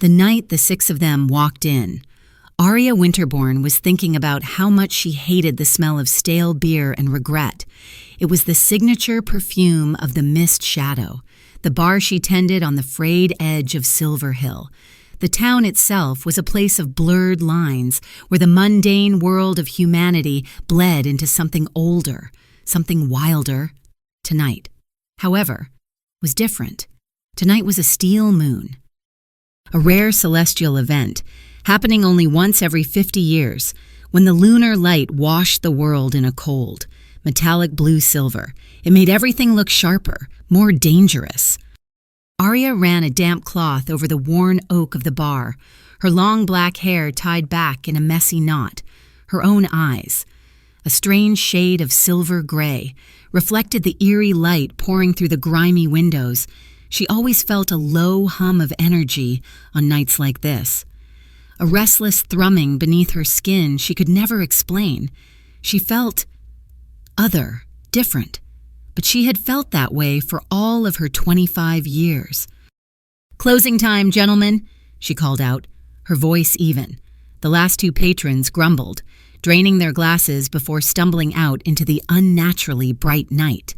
The night the six of them walked in, Aria Winterbourne was thinking about how much she hated the smell of stale beer and regret. It was the signature perfume of the Mist Shadow, the bar she tended on the frayed edge of Silver Hill. The town itself was a place of blurred lines where the mundane world of humanity bled into something older, something wilder. Tonight, however, was different. Tonight was a steel moon, a rare celestial event, happening only once every 50 years, when the lunar light washed the world in a cold, metallic blue-silver. It made everything look sharper, more dangerous. Aria ran a damp cloth over the worn oak of the bar, her long black hair tied back in a messy knot. Her own eyes, a strange shade of silver gray, reflected the eerie light pouring through the grimy windows. She always felt a low hum of energy on nights like this. A restless thrumming beneath her skin she could never explain. She felt other, different, but she had felt that way for all of her 25 years. "Closing time, gentlemen," she called out, her voice even. The last two patrons grumbled, draining their glasses before stumbling out into the unnaturally bright night.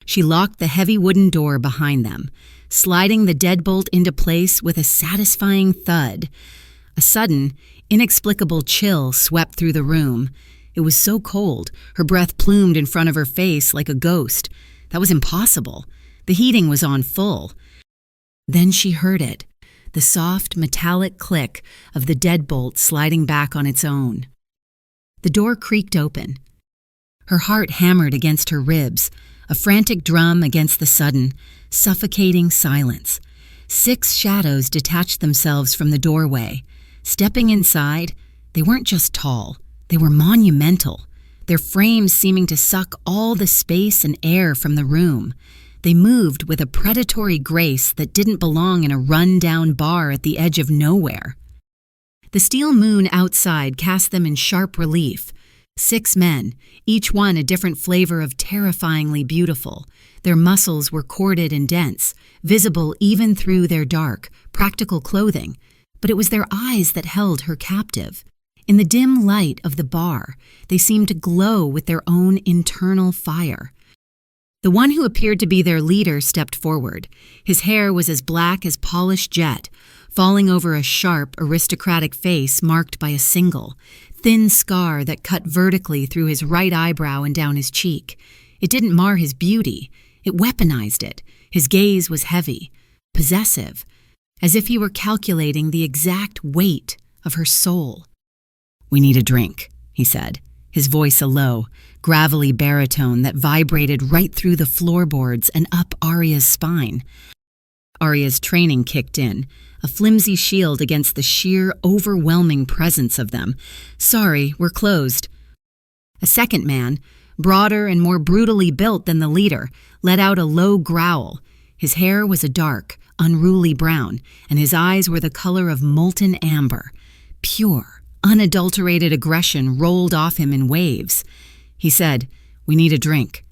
She locked the heavy wooden door behind them, sliding the deadbolt into place with a satisfying thud. A sudden, inexplicable chill swept through the room. It was so cold, her breath plumed in front of her face like a ghost. That was impossible. The heating was on full. Then she heard it, the soft, metallic click of the deadbolt sliding back on its own. The door creaked open. Her heart hammered against her ribs, a frantic drum against the sudden, suffocating silence. 6 shadows detached themselves from the doorway. Stepping inside, they weren't just tall. They were monumental, their frames seeming to suck all the space and air from the room. They moved with a predatory grace that didn't belong in a run-down bar at the edge of nowhere. The steel moon outside cast them in sharp relief. 6 men, each one a different flavor of terrifyingly beautiful. Their muscles were corded and dense, visible even through their dark, practical clothing, but it was their eyes that held her captive. In the dim light of the bar, they seemed to glow with their own internal fire. The one who appeared to be their leader stepped forward. His hair was as black as polished jet, falling over a sharp, aristocratic face marked by a single, thin scar that cut vertically through his right eyebrow and down his cheek. It didn't mar his beauty. It weaponized it. His gaze was heavy, possessive, as if he were calculating the exact weight of her soul. "We need a drink," he said, his voice a low, gravelly baritone that vibrated right through the floorboards and up Aria's spine. Aria's training kicked in, a flimsy shield against the sheer, overwhelming presence of them. "Sorry, we're closed." A second man, broader and more brutally built than the leader, let out a low growl. His hair was a dark, unruly brown, and his eyes were the color of molten amber. Pure, unadulterated aggression rolled off him in waves. He said, "We need a drink."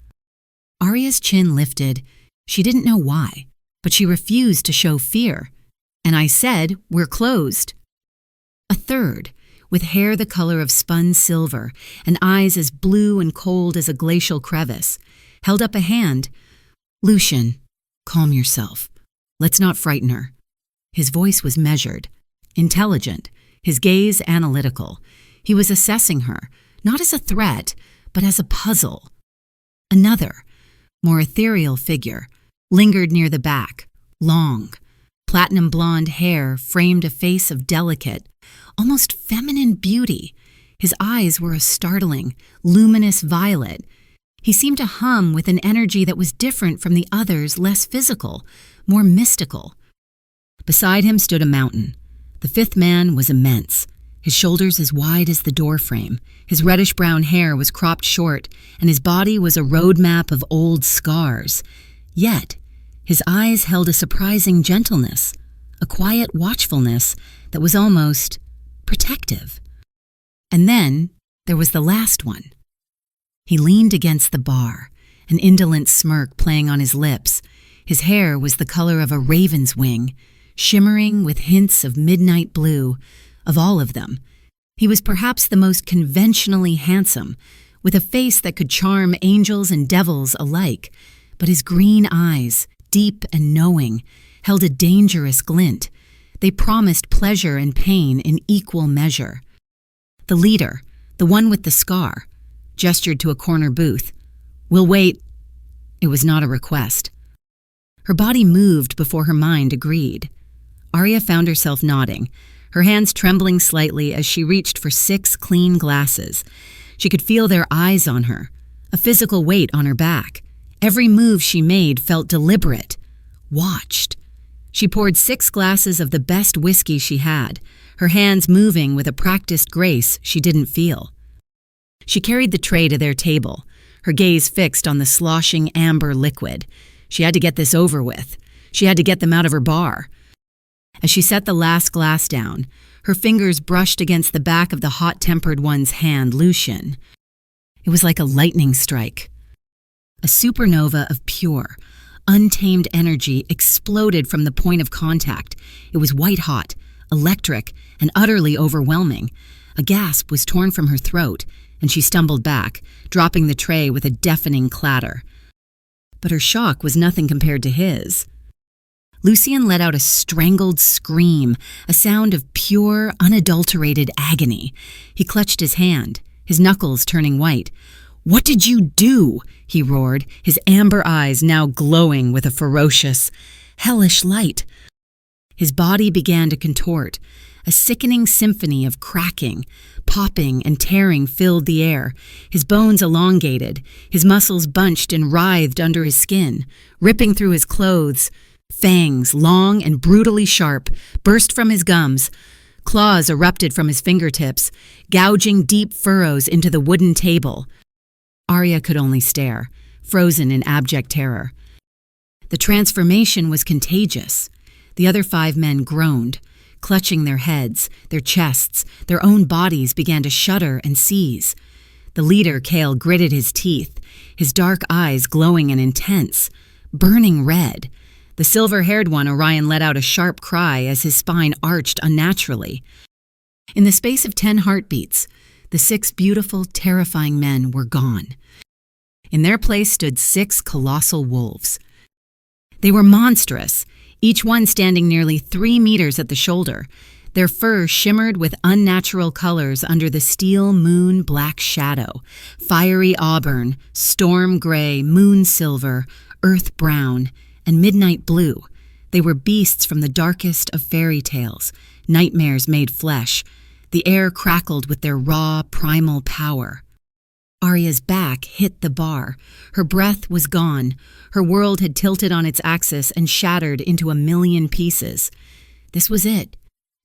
Aria's chin lifted. She didn't know why, but she refused to show fear. "And I said, we're closed." A third, with hair the color of spun silver and eyes as blue and cold as a glacial crevice, held up a hand. "Lucian, calm yourself. Let's not frighten her." His voice was measured, intelligent, his gaze analytical. He was assessing her, not as a threat, but as a puzzle. Another, more ethereal figure, lingered near the back, long. Platinum blonde hair framed a face of delicate, almost feminine beauty. His eyes were a startling, luminous violet. He seemed to hum with an energy that was different from the others, less physical, more mystical. Beside him stood a mountain. The fifth man was immense, his shoulders as wide as the doorframe. His reddish-brown hair was cropped short, and his body was a roadmap of old scars. Yet, his eyes held a surprising gentleness, a quiet watchfulness that was almost protective. And then there was the last one. He leaned against the bar, an indolent smirk playing on his lips. His hair was the color of a raven's wing, shimmering with hints of midnight blue. Of all of them, he was perhaps the most conventionally handsome, with a face that could charm angels and devils alike, but his green eyes, deep and knowing, held a dangerous glint. They promised pleasure and pain in equal measure. The leader, the one with the scar, gestured to a corner booth. "We'll wait." It was not a request. Her body moved before her mind agreed. Arya found herself nodding, her hands trembling slightly as she reached for 6 clean glasses. She could feel their eyes on her, a physical weight on her back. Every move she made felt deliberate, watched. She poured 6 glasses of the best whiskey she had, her hands moving with a practiced grace she didn't feel. She carried the tray to their table, her gaze fixed on the sloshing amber liquid. She had to get this over with. She had to get them out of her bar. As she set the last glass down, her fingers brushed against the back of the hot-tempered one's hand, Lucian. It was like a lightning strike. A supernova of pure, untamed energy exploded from the point of contact. It was white-hot, electric, and utterly overwhelming. A gasp was torn from her throat, and she stumbled back, dropping the tray with a deafening clatter. But her shock was nothing compared to his. Lucian let out a strangled scream, a sound of pure, unadulterated agony. He clutched his hand, his knuckles turning white. "What did you do?" he roared, his amber eyes now glowing with a ferocious, hellish light. His body began to contort. A sickening symphony of cracking, popping, and tearing filled the air. His bones elongated, his muscles bunched and writhed under his skin, ripping through his clothes. Fangs, long and brutally sharp, burst from his gums. Claws erupted from his fingertips, gouging deep furrows into the wooden table. Arya could only stare, frozen in abject terror. The transformation was contagious. The other 5 men groaned. Clutching their heads, their chests, their own bodies began to shudder and seize. The leader, Kale, gritted his teeth, his dark eyes glowing and intense, burning red. The silver-haired one, Orion, let out a sharp cry as his spine arched unnaturally. In the space of 10 heartbeats, the 6 beautiful, terrifying men were gone. In their place stood 6 colossal wolves. They were monstrous, each one standing nearly 3 meters at the shoulder. Their fur shimmered with unnatural colors under the steel moon black shadow, fiery auburn, storm gray, moon silver, earth brown, and midnight blue. They were beasts from the darkest of fairy tales, nightmares made flesh. The air crackled with their raw, primal power. Arya's back hit the bar. Her breath was gone. Her world had tilted on its axis and shattered into a million pieces. This was it.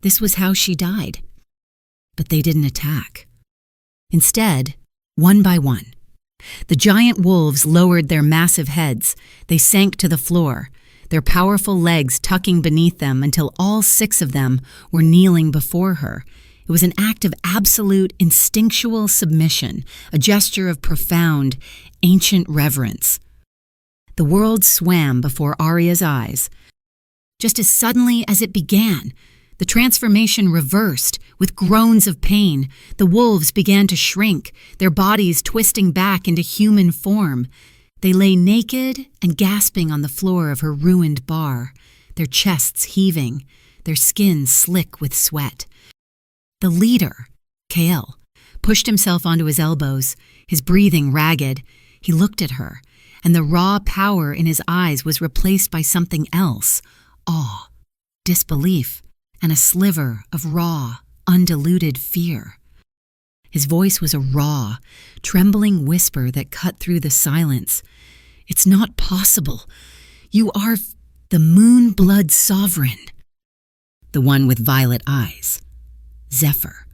This was how she died. But they didn't attack. Instead, one by one, the giant wolves lowered their massive heads. They sank to the floor, their powerful legs tucking beneath them until all 6 of them were kneeling before her. It was an act of absolute instinctual submission, a gesture of profound, ancient reverence. The world swam before Arya's eyes. Just as suddenly as it began, the transformation reversed. With groans of pain, the wolves began to shrink, their bodies twisting back into human form. They lay naked and gasping on the floor of her ruined bar, their chests heaving, their skins slick with sweat. The leader, Kael, pushed himself onto his elbows, his breathing ragged. He looked at her, and the raw power in his eyes was replaced by something else, awe, disbelief, and a sliver of raw, undiluted fear. His voice was a raw, trembling whisper that cut through the silence. "It's not possible. You are the Moonblood Sovereign." The one with violet eyes, Zephyr,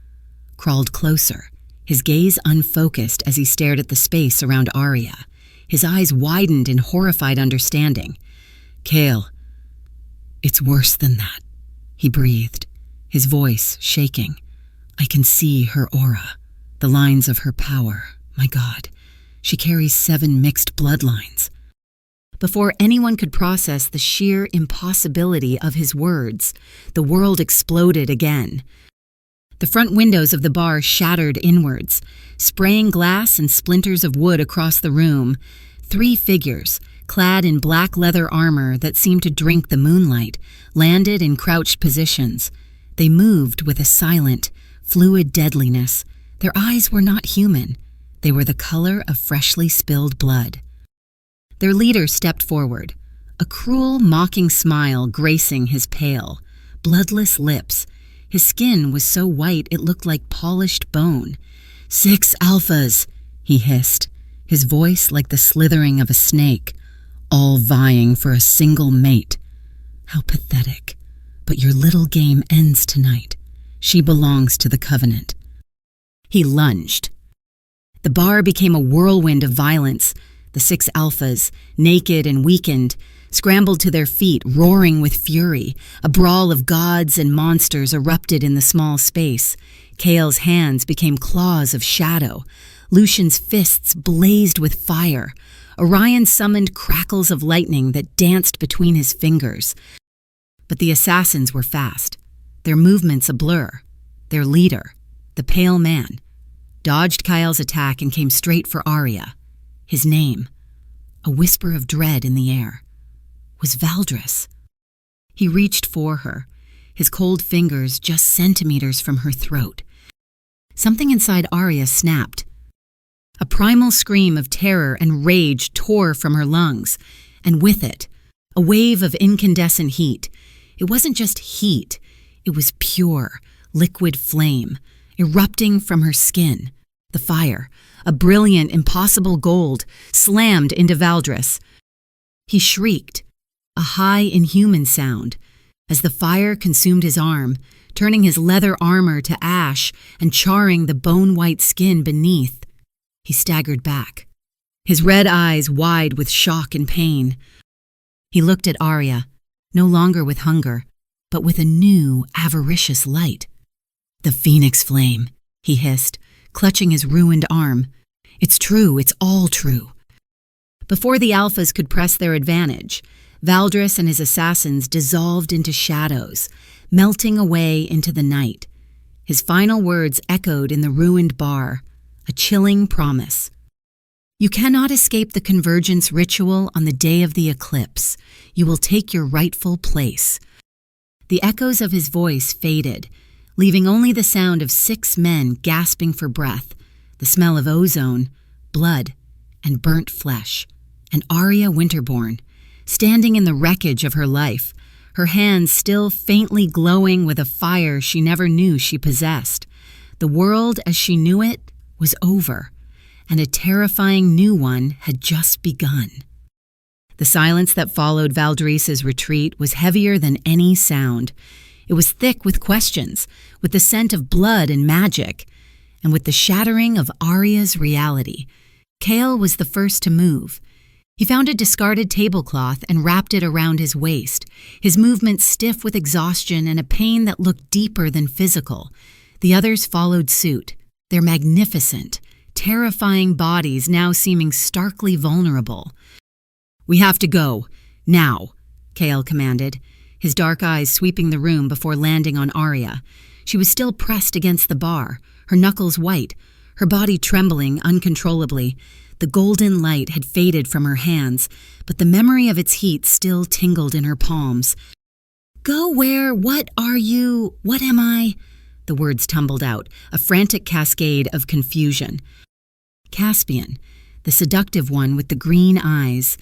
crawled closer, his gaze unfocused as he stared at the space around Arya. His eyes widened in horrified understanding. "Kael, it's worse than that," he breathed, his voice shaking. "I can see her aura, the lines of her power. My God, she carries 7 mixed bloodlines." Before anyone could process the sheer impossibility of his words, the world exploded again. The front windows of the bar shattered inwards, spraying glass and splinters of wood across the room. 3 figures, clad in black leather armor that seemed to drink the moonlight, landed in crouched positions. They moved with a silent, fluid deadliness. Their eyes were not human. They were the color of freshly spilled blood. Their leader stepped forward, a cruel, mocking smile gracing his pale, bloodless lips. His skin was so white it looked like polished bone. 6 alphas, he hissed, his voice like the slithering of a snake, all vying for a single mate. How pathetic. But your little game ends tonight. She belongs to the Covenant. He lunged. The bar became a whirlwind of violence. The 6 alphas, naked and weakened, scrambled to their feet, roaring with fury. A brawl of gods and monsters erupted in the small space. Kale's hands became claws of shadow. Lucian's fists blazed with fire. Orion summoned crackles of lightning that danced between his fingers. But the assassins were fast, their movements a blur. Their leader, the pale man, dodged Kyle's attack and came straight for Arya. His name, a whisper of dread in the air, was Valdris. He reached for her, his cold fingers just centimeters from her throat. Something inside Arya snapped. A primal scream of terror and rage tore from her lungs, and with it, a wave of incandescent heat. It wasn't just heat, it was pure, liquid flame, erupting from her skin. The fire, a brilliant, impossible gold, slammed into Valdris. He shrieked, a high, inhuman sound, as the fire consumed his arm, turning his leather armor to ash and charring the bone-white skin beneath. He staggered back, his red eyes wide with shock and pain. He looked at Arya, no longer with hunger, but with a new, avaricious light. "The Phoenix Flame," he hissed, clutching his ruined arm. "It's true, it's all true." Before the Alphas could press their advantage, Valdris and his assassins dissolved into shadows, melting away into the night. His final words echoed in the ruined bar, a chilling promise. "You cannot escape the convergence ritual on the day of the eclipse. You will take your rightful place." The echoes of his voice faded, leaving only the sound of 6 men gasping for breath, the smell of ozone, blood, and burnt flesh, and Arya Winterborn, standing in the wreckage of her life, her hands still faintly glowing with a fire she never knew she possessed. The world as she knew it was over, and a terrifying new one had just begun. The silence that followed Valdris's retreat was heavier than any sound. It was thick with questions, with the scent of blood and magic, and with the shattering of Arya's reality. Kale was the first to move. He found a discarded tablecloth and wrapped it around his waist, his movements stiff with exhaustion and a pain that looked deeper than physical. The others followed suit, their magnificent, terrifying bodies now seeming starkly vulnerable. "We have to go, now," Kale commanded, his dark eyes sweeping the room before landing on Arya. She was still pressed against the bar, her knuckles white, her body trembling uncontrollably. The golden light had faded from her hands, but the memory of its heat still tingled in her palms. "Go where? What are you? What am I?" The words tumbled out, a frantic cascade of confusion. Caspian, the seductive one with the green eyes,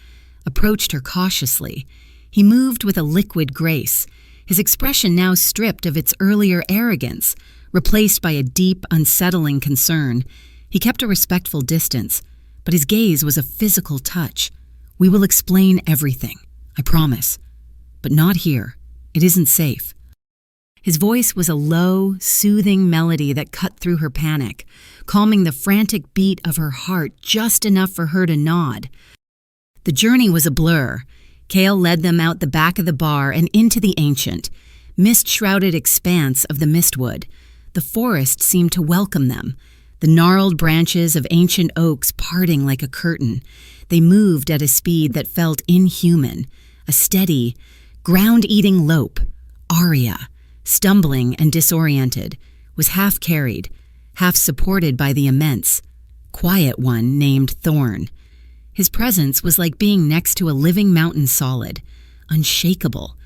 approached her cautiously. He moved with a liquid grace, his expression now stripped of its earlier arrogance, replaced by a deep, unsettling concern. He kept a respectful distance, but his gaze was a physical touch. "We will explain everything, I promise. But not here. It isn't safe." His voice was a low, soothing melody that cut through her panic, calming the frantic beat of her heart just enough for her to nod. The journey was a blur. Kale led them out the back of the bar and into the ancient, mist-shrouded expanse of the mistwood. The forest seemed to welcome them, the gnarled branches of ancient oaks parting like a curtain. They moved at a speed that felt inhuman, a steady, ground-eating lope. Arya, stumbling and disoriented, was half carried, half supported by the immense, quiet one named Thorn. His presence was like being next to a living mountain solid, unshakable,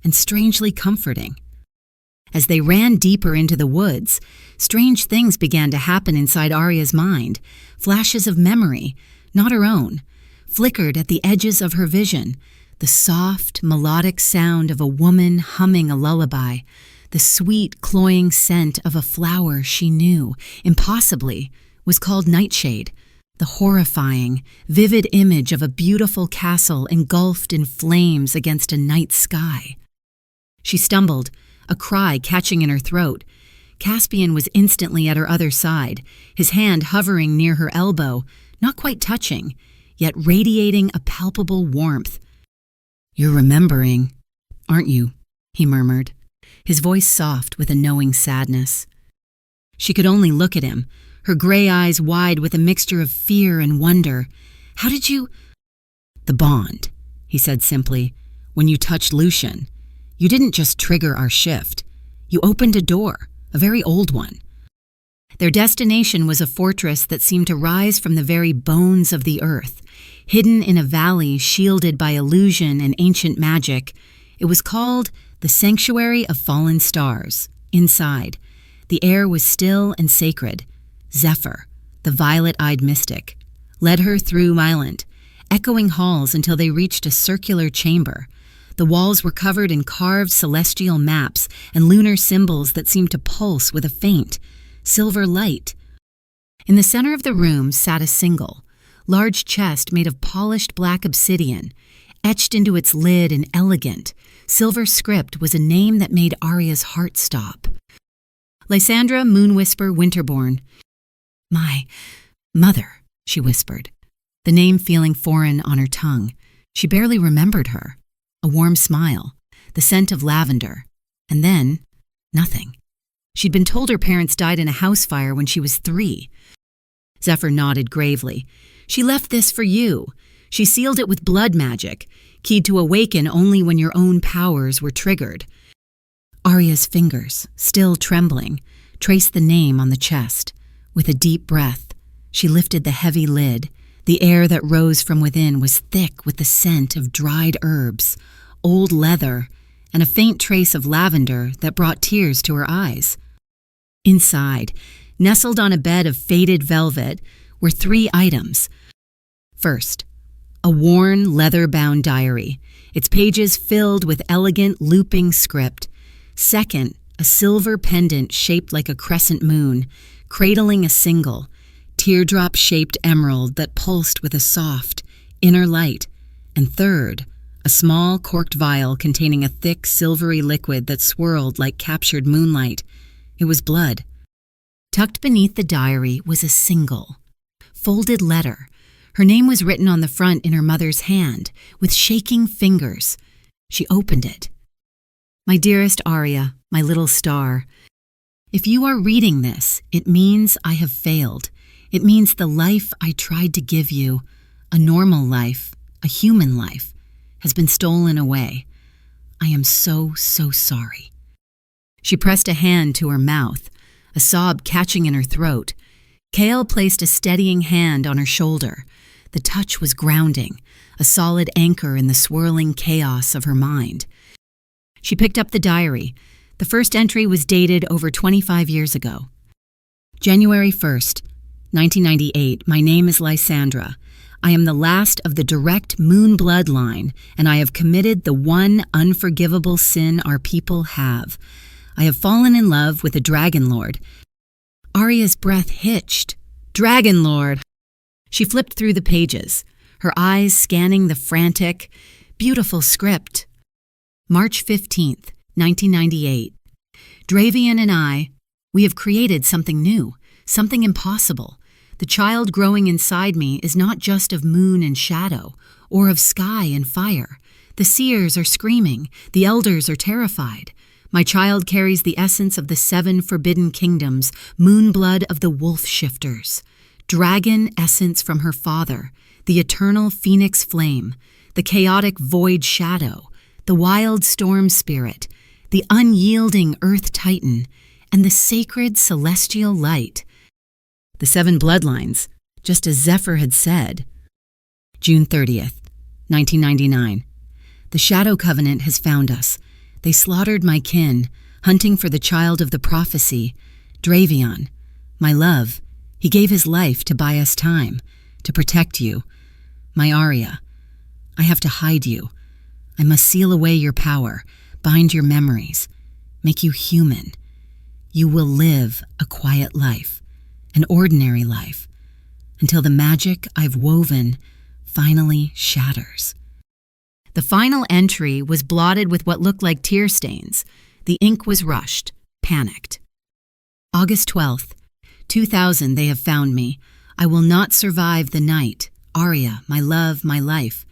and strangely comforting. As they ran deeper into the woods, strange things began to happen inside Arya's mind. Flashes of memory, not her own, flickered at the edges of her vision. The soft, melodic sound of a woman humming a lullaby, the sweet, cloying scent of a flower she knew, impossibly, was called nightshade. The horrifying, vivid image of a beautiful castle engulfed in flames against a night sky. She stumbled, a cry catching in her throat. Caspian was instantly at her other side, his hand hovering near her elbow, not quite touching, yet radiating a palpable warmth. "You're remembering, aren't you?" he murmured, his voice soft with a knowing sadness. She could only look at him, her gray eyes wide with a mixture of fear and wonder. "How did you—" "The bond," he said simply. "When you touched Lucian, you didn't just trigger our shift. You opened a door, a very old one." Their destination was a fortress that seemed to rise from the very bones of the earth, hidden in a valley shielded by illusion and ancient magic. It was called the Sanctuary of Fallen Stars. Inside, the air was still and sacred. Zephyr, the violet-eyed mystic, led her through silent, echoing halls until they reached a circular chamber. The walls were covered in carved celestial maps and lunar symbols that seemed to pulse with a faint, silver light. In the center of the room sat a single, large chest made of polished black obsidian. Etched into its lid in elegant, silver script was a name that made Arya's heart stop. Lysandra Moonwhisper Winterborn. "My mother," she whispered, the name feeling foreign on her tongue. She barely remembered her. A warm smile, the scent of lavender, and then nothing. She'd been told her parents died in a house fire when she was 3. Zephyr nodded gravely. "She left this for you. She sealed it with blood magic, keyed to awaken only when your own powers were triggered." Arya's fingers, still trembling, traced the name on the chest. With a deep breath, she lifted the heavy lid. The air that rose from within was thick with the scent of dried herbs, old leather, and a faint trace of lavender that brought tears to her eyes. Inside, nestled on a bed of faded velvet, were 3 items. First, a worn, leather-bound diary, its pages filled with elegant, looping script. Second, a silver pendant shaped like a crescent moon, cradling a single, teardrop-shaped emerald that pulsed with a soft, inner light. And third, a small corked vial containing a thick, silvery liquid that swirled like captured moonlight. It was blood. Tucked beneath the diary was a single, folded letter. Her name was written on the front in her mother's hand, with shaking fingers. She opened it. "My dearest Arya, my little star, if you are reading this, it means I have failed. It means the life I tried to give you, a normal life, a human life, has been stolen away. I am so, so sorry." She pressed a hand to her mouth, a sob catching in her throat. Kale placed a steadying hand on her shoulder. The touch was grounding, a solid anchor in the swirling chaos of her mind. She picked up the diary. The first entry was dated over 25 years ago. "January 1st, 1998. My name is Lysandra. I am the last of the direct moon bloodline, and I have committed the one unforgivable sin our people have. I have fallen in love with a dragon lord." Arya's breath hitched. "Dragon lord!" She flipped through the pages, her eyes scanning the frantic, beautiful script. March 15th, 1998. "Dravian and I, we have created something new, something impossible. The child growing inside me is not just of moon and shadow, or of sky and fire. The seers are screaming, the elders are terrified. My child carries the essence of the 7 forbidden kingdoms, moon blood of the wolf shifters. Dragon essence from her father, the eternal phoenix flame, the chaotic void shadow, the wild storm spirit, the unyielding earth titan, and the sacred celestial light. The 7 bloodlines, just as Zephyr had said. June 30th, 1999. The Shadow Covenant has found us. They slaughtered my kin, hunting for the child of the prophecy, Dravion. My love, he gave his life to buy us time, to protect you. My Arya, I have to hide you. I must seal away your power, bind your memories, make you human. You will live a quiet life, an ordinary life, until the magic I've woven finally shatters. The final entry was blotted with what looked like tear stains. The ink was rushed, panicked. August 12th, 2000, they have found me. I will not survive the night. Arya, my love, my life.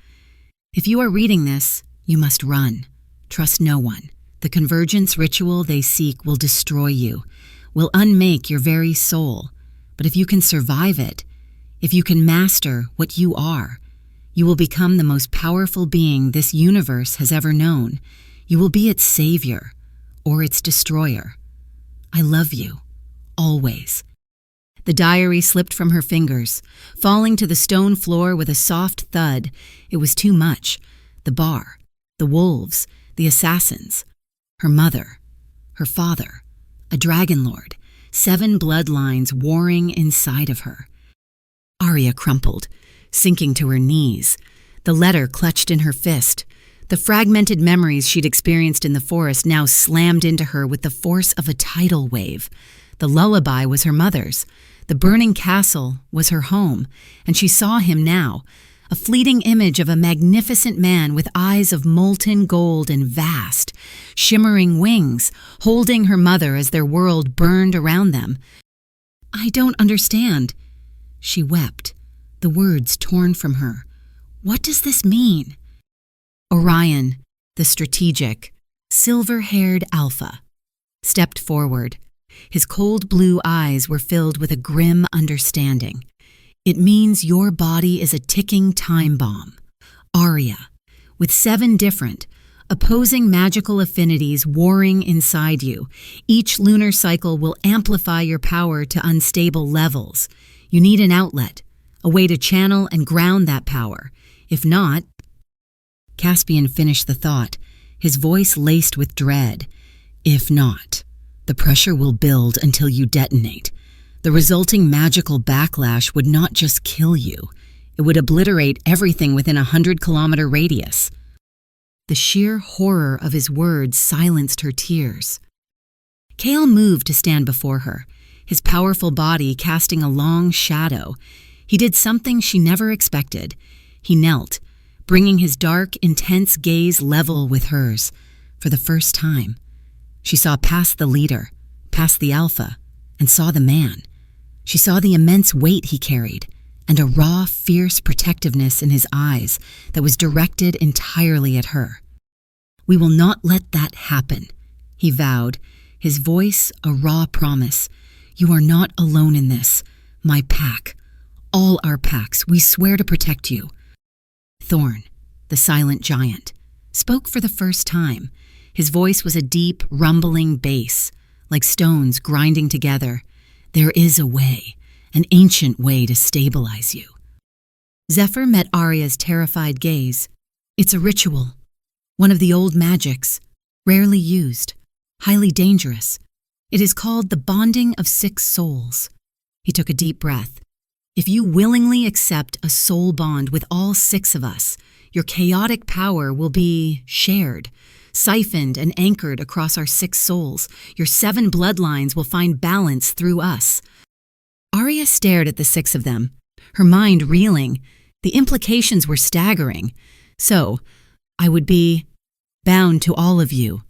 If you are reading this, you must run. Trust no one. The convergence ritual they seek will destroy you, will unmake your very soul. But if you can survive it, if you can master what you are, you will become the most powerful being this universe has ever known. You will be its savior or its destroyer. I love you, always. The diary slipped from her fingers, falling to the stone floor with a soft thud. It was too much. The bar, the wolves, the assassins, her mother, her father, a dragon lord, 7 bloodlines warring inside of her. Arya crumpled, sinking to her knees, the letter clutched in her fist. The fragmented memories she'd experienced in the forest now slammed into her with the force of a tidal wave. The lullaby was her mother's. The burning castle was her home, and she saw him now, a fleeting image of a magnificent man with eyes of molten gold and vast, shimmering wings, holding her mother as their world burned around them. I don't understand. She wept, the words torn from her. What does this mean? Orion, the strategic, silver-haired alpha, stepped forward. His cold blue eyes were filled with a grim understanding. It means your body is a ticking time bomb. Arya, with 7 different, opposing magical affinities warring inside you. Each lunar cycle will amplify your power to unstable levels. You need an outlet, a way to channel and ground that power. If not... Caspian finished the thought, his voice laced with dread. If not, the pressure will build until you detonate. The resulting magical backlash would not just kill you, it would obliterate everything within a 100-kilometer radius. The sheer horror of his words silenced her tears. Kale moved to stand before her, his powerful body casting a long shadow. He did something she never expected. He knelt, bringing his dark, intense gaze level with hers. For the first time, she saw past the leader, past the alpha, and saw the man. She saw the immense weight he carried, and a raw, fierce protectiveness in his eyes that was directed entirely at her. We will not let that happen, he vowed, his voice a raw promise. You are not alone in this. My pack, all our packs, we swear to protect you. Thorn, the silent giant, spoke for the first time. His voice was a deep, rumbling bass, like stones grinding together. There is a way, an ancient way to stabilize you. Zephyr met Arya's terrified gaze. It's a ritual, one of the old magics, rarely used, highly dangerous. It is called the bonding of 6 souls. He took a deep breath. If you willingly accept a soul bond with all 6 of us, your chaotic power will be shared, siphoned and anchored across our 6 souls. Your 7 bloodlines will find balance through us. Arya stared at the 6 of them, her mind reeling. The implications were staggering. So, I would be bound to all of you.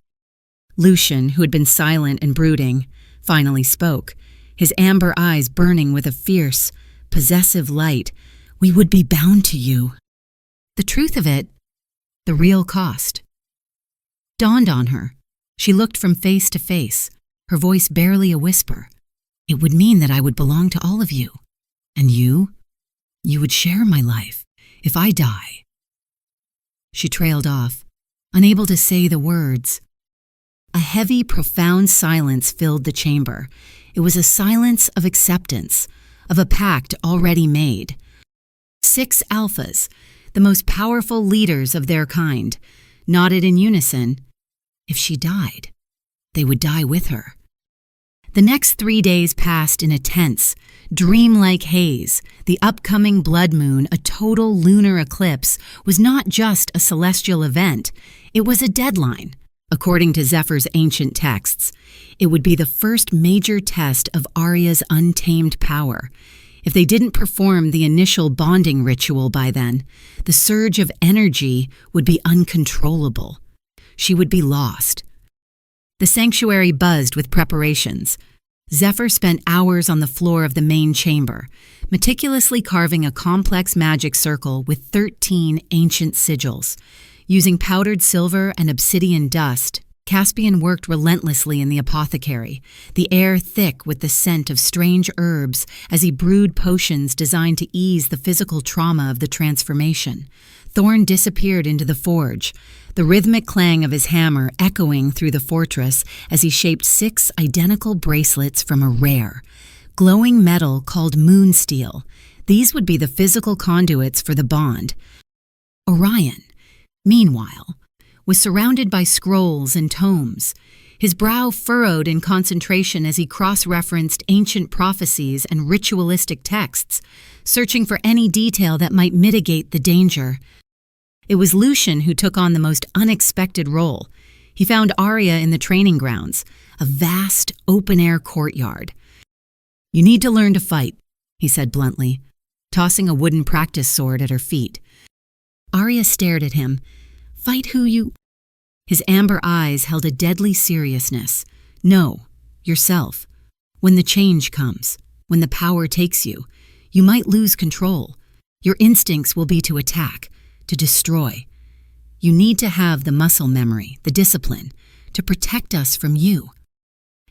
Lucian, who had been silent and brooding, finally spoke, his amber eyes burning with a fierce, possessive light. We would be bound to you. The truth of it, the real cost, dawned on her. She looked from face to face, her voice barely a whisper. It would mean that I would belong to all of you. And you would share my life. If I die. She trailed off, unable to say the words. A heavy, profound silence filled the chamber. It was a silence of acceptance, of a pact already made. 6 alphas, the most powerful leaders of their kind, nodded in unison. If she died, they would die with her. The next 3 days passed in a tense, dreamlike haze. The upcoming blood moon, a total lunar eclipse, was not just a celestial event. It was a deadline. According to Zephyr's ancient texts, it would be the first major test of Arya's untamed power. If they didn't perform the initial bonding ritual by then, the surge of energy would be uncontrollable. She would be lost. The sanctuary buzzed with preparations. Zephyr spent hours on the floor of the main chamber, meticulously carving a complex magic circle with 13 ancient sigils. Using powdered silver and obsidian dust, Caspian worked relentlessly in the apothecary, the air thick with the scent of strange herbs as he brewed potions designed to ease the physical trauma of the transformation. Thorn disappeared into the forge, the rhythmic clang of his hammer echoing through the fortress as he shaped 6 identical bracelets from a rare, glowing metal called moonsteel. These would be the physical conduits for the bond. Orion, meanwhile, was surrounded by scrolls and tomes, his brow furrowed in concentration as he cross-referenced ancient prophecies and ritualistic texts, searching for any detail that might mitigate the danger. It was Lucian who took on the most unexpected role. He found Arya in the training grounds, a vast, open-air courtyard. "You need to learn to fight," he said bluntly, tossing a wooden practice sword at her feet. Arya stared at him. "Fight who you—" His amber eyes held a deadly seriousness. "No, yourself. When the change comes, when the power takes you, you might lose control. Your instincts will be to attack, to destroy. You need to have the muscle memory, the discipline, to protect us from you."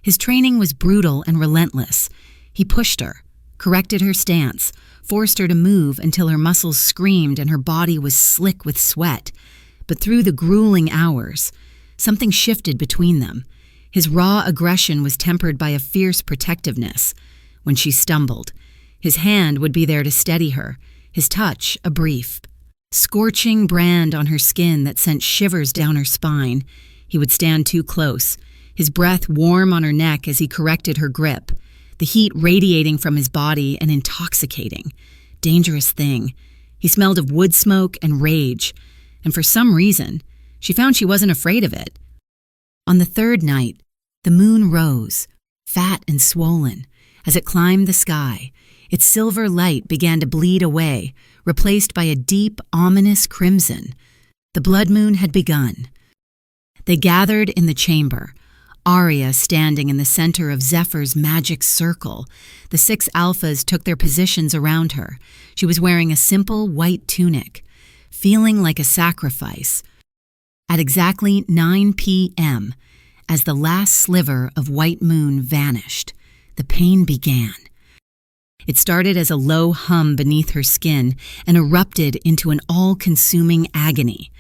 His training was brutal and relentless. He pushed her, corrected her stance, forced her to move until her muscles screamed and her body was slick with sweat. But through the grueling hours, something shifted between them. His raw aggression was tempered by a fierce protectiveness. When she stumbled, his hand would be there to steady her, his touch a brief, scorching brand on her skin that sent shivers down her spine. He would stand too close, his breath warm on her neck as he corrected her grip, the heat radiating from his body and intoxicating. Dangerous thing. He smelled of wood smoke and rage, and for some reason, she found she wasn't afraid of it. On the 3rd night, the moon rose, fat and swollen. As it climbed the sky, its silver light began to bleed away, replaced by a deep, ominous crimson. The blood moon had begun. They gathered in the chamber, Arya standing in the center of Zephyr's magic circle. The 6 alphas took their positions around her. She was wearing a simple white tunic, feeling like a sacrifice. At exactly 9 p.m., as the last sliver of white moon vanished, the pain began. It started as a low hum beneath her skin and erupted into an all-consuming agony.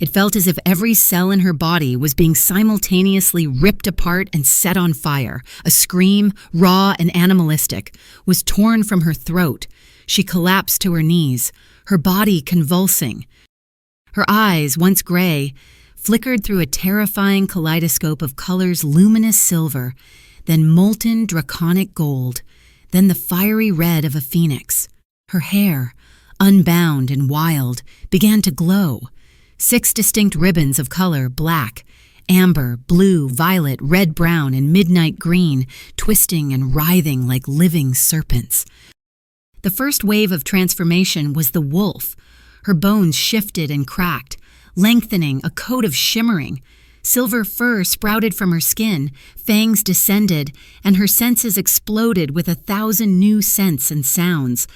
It felt as if every cell in her body was being simultaneously ripped apart and set on fire. A scream, raw and animalistic, was torn from her throat. She collapsed to her knees, her body convulsing. Her eyes, once gray, flickered through a terrifying kaleidoscope of colors: luminous silver, then molten draconic gold, then the fiery red of a phoenix. Her hair, unbound and wild, began to glow. 6 distinct ribbons of color: black, amber, blue, violet, red-brown, and midnight green, twisting and writhing like living serpents. The first wave of transformation was the wolf. Her bones shifted and cracked, lengthening, a coat of shimmering. Silver fur sprouted from her skin, fangs descended, and her senses exploded with 1,000 new scents and sounds.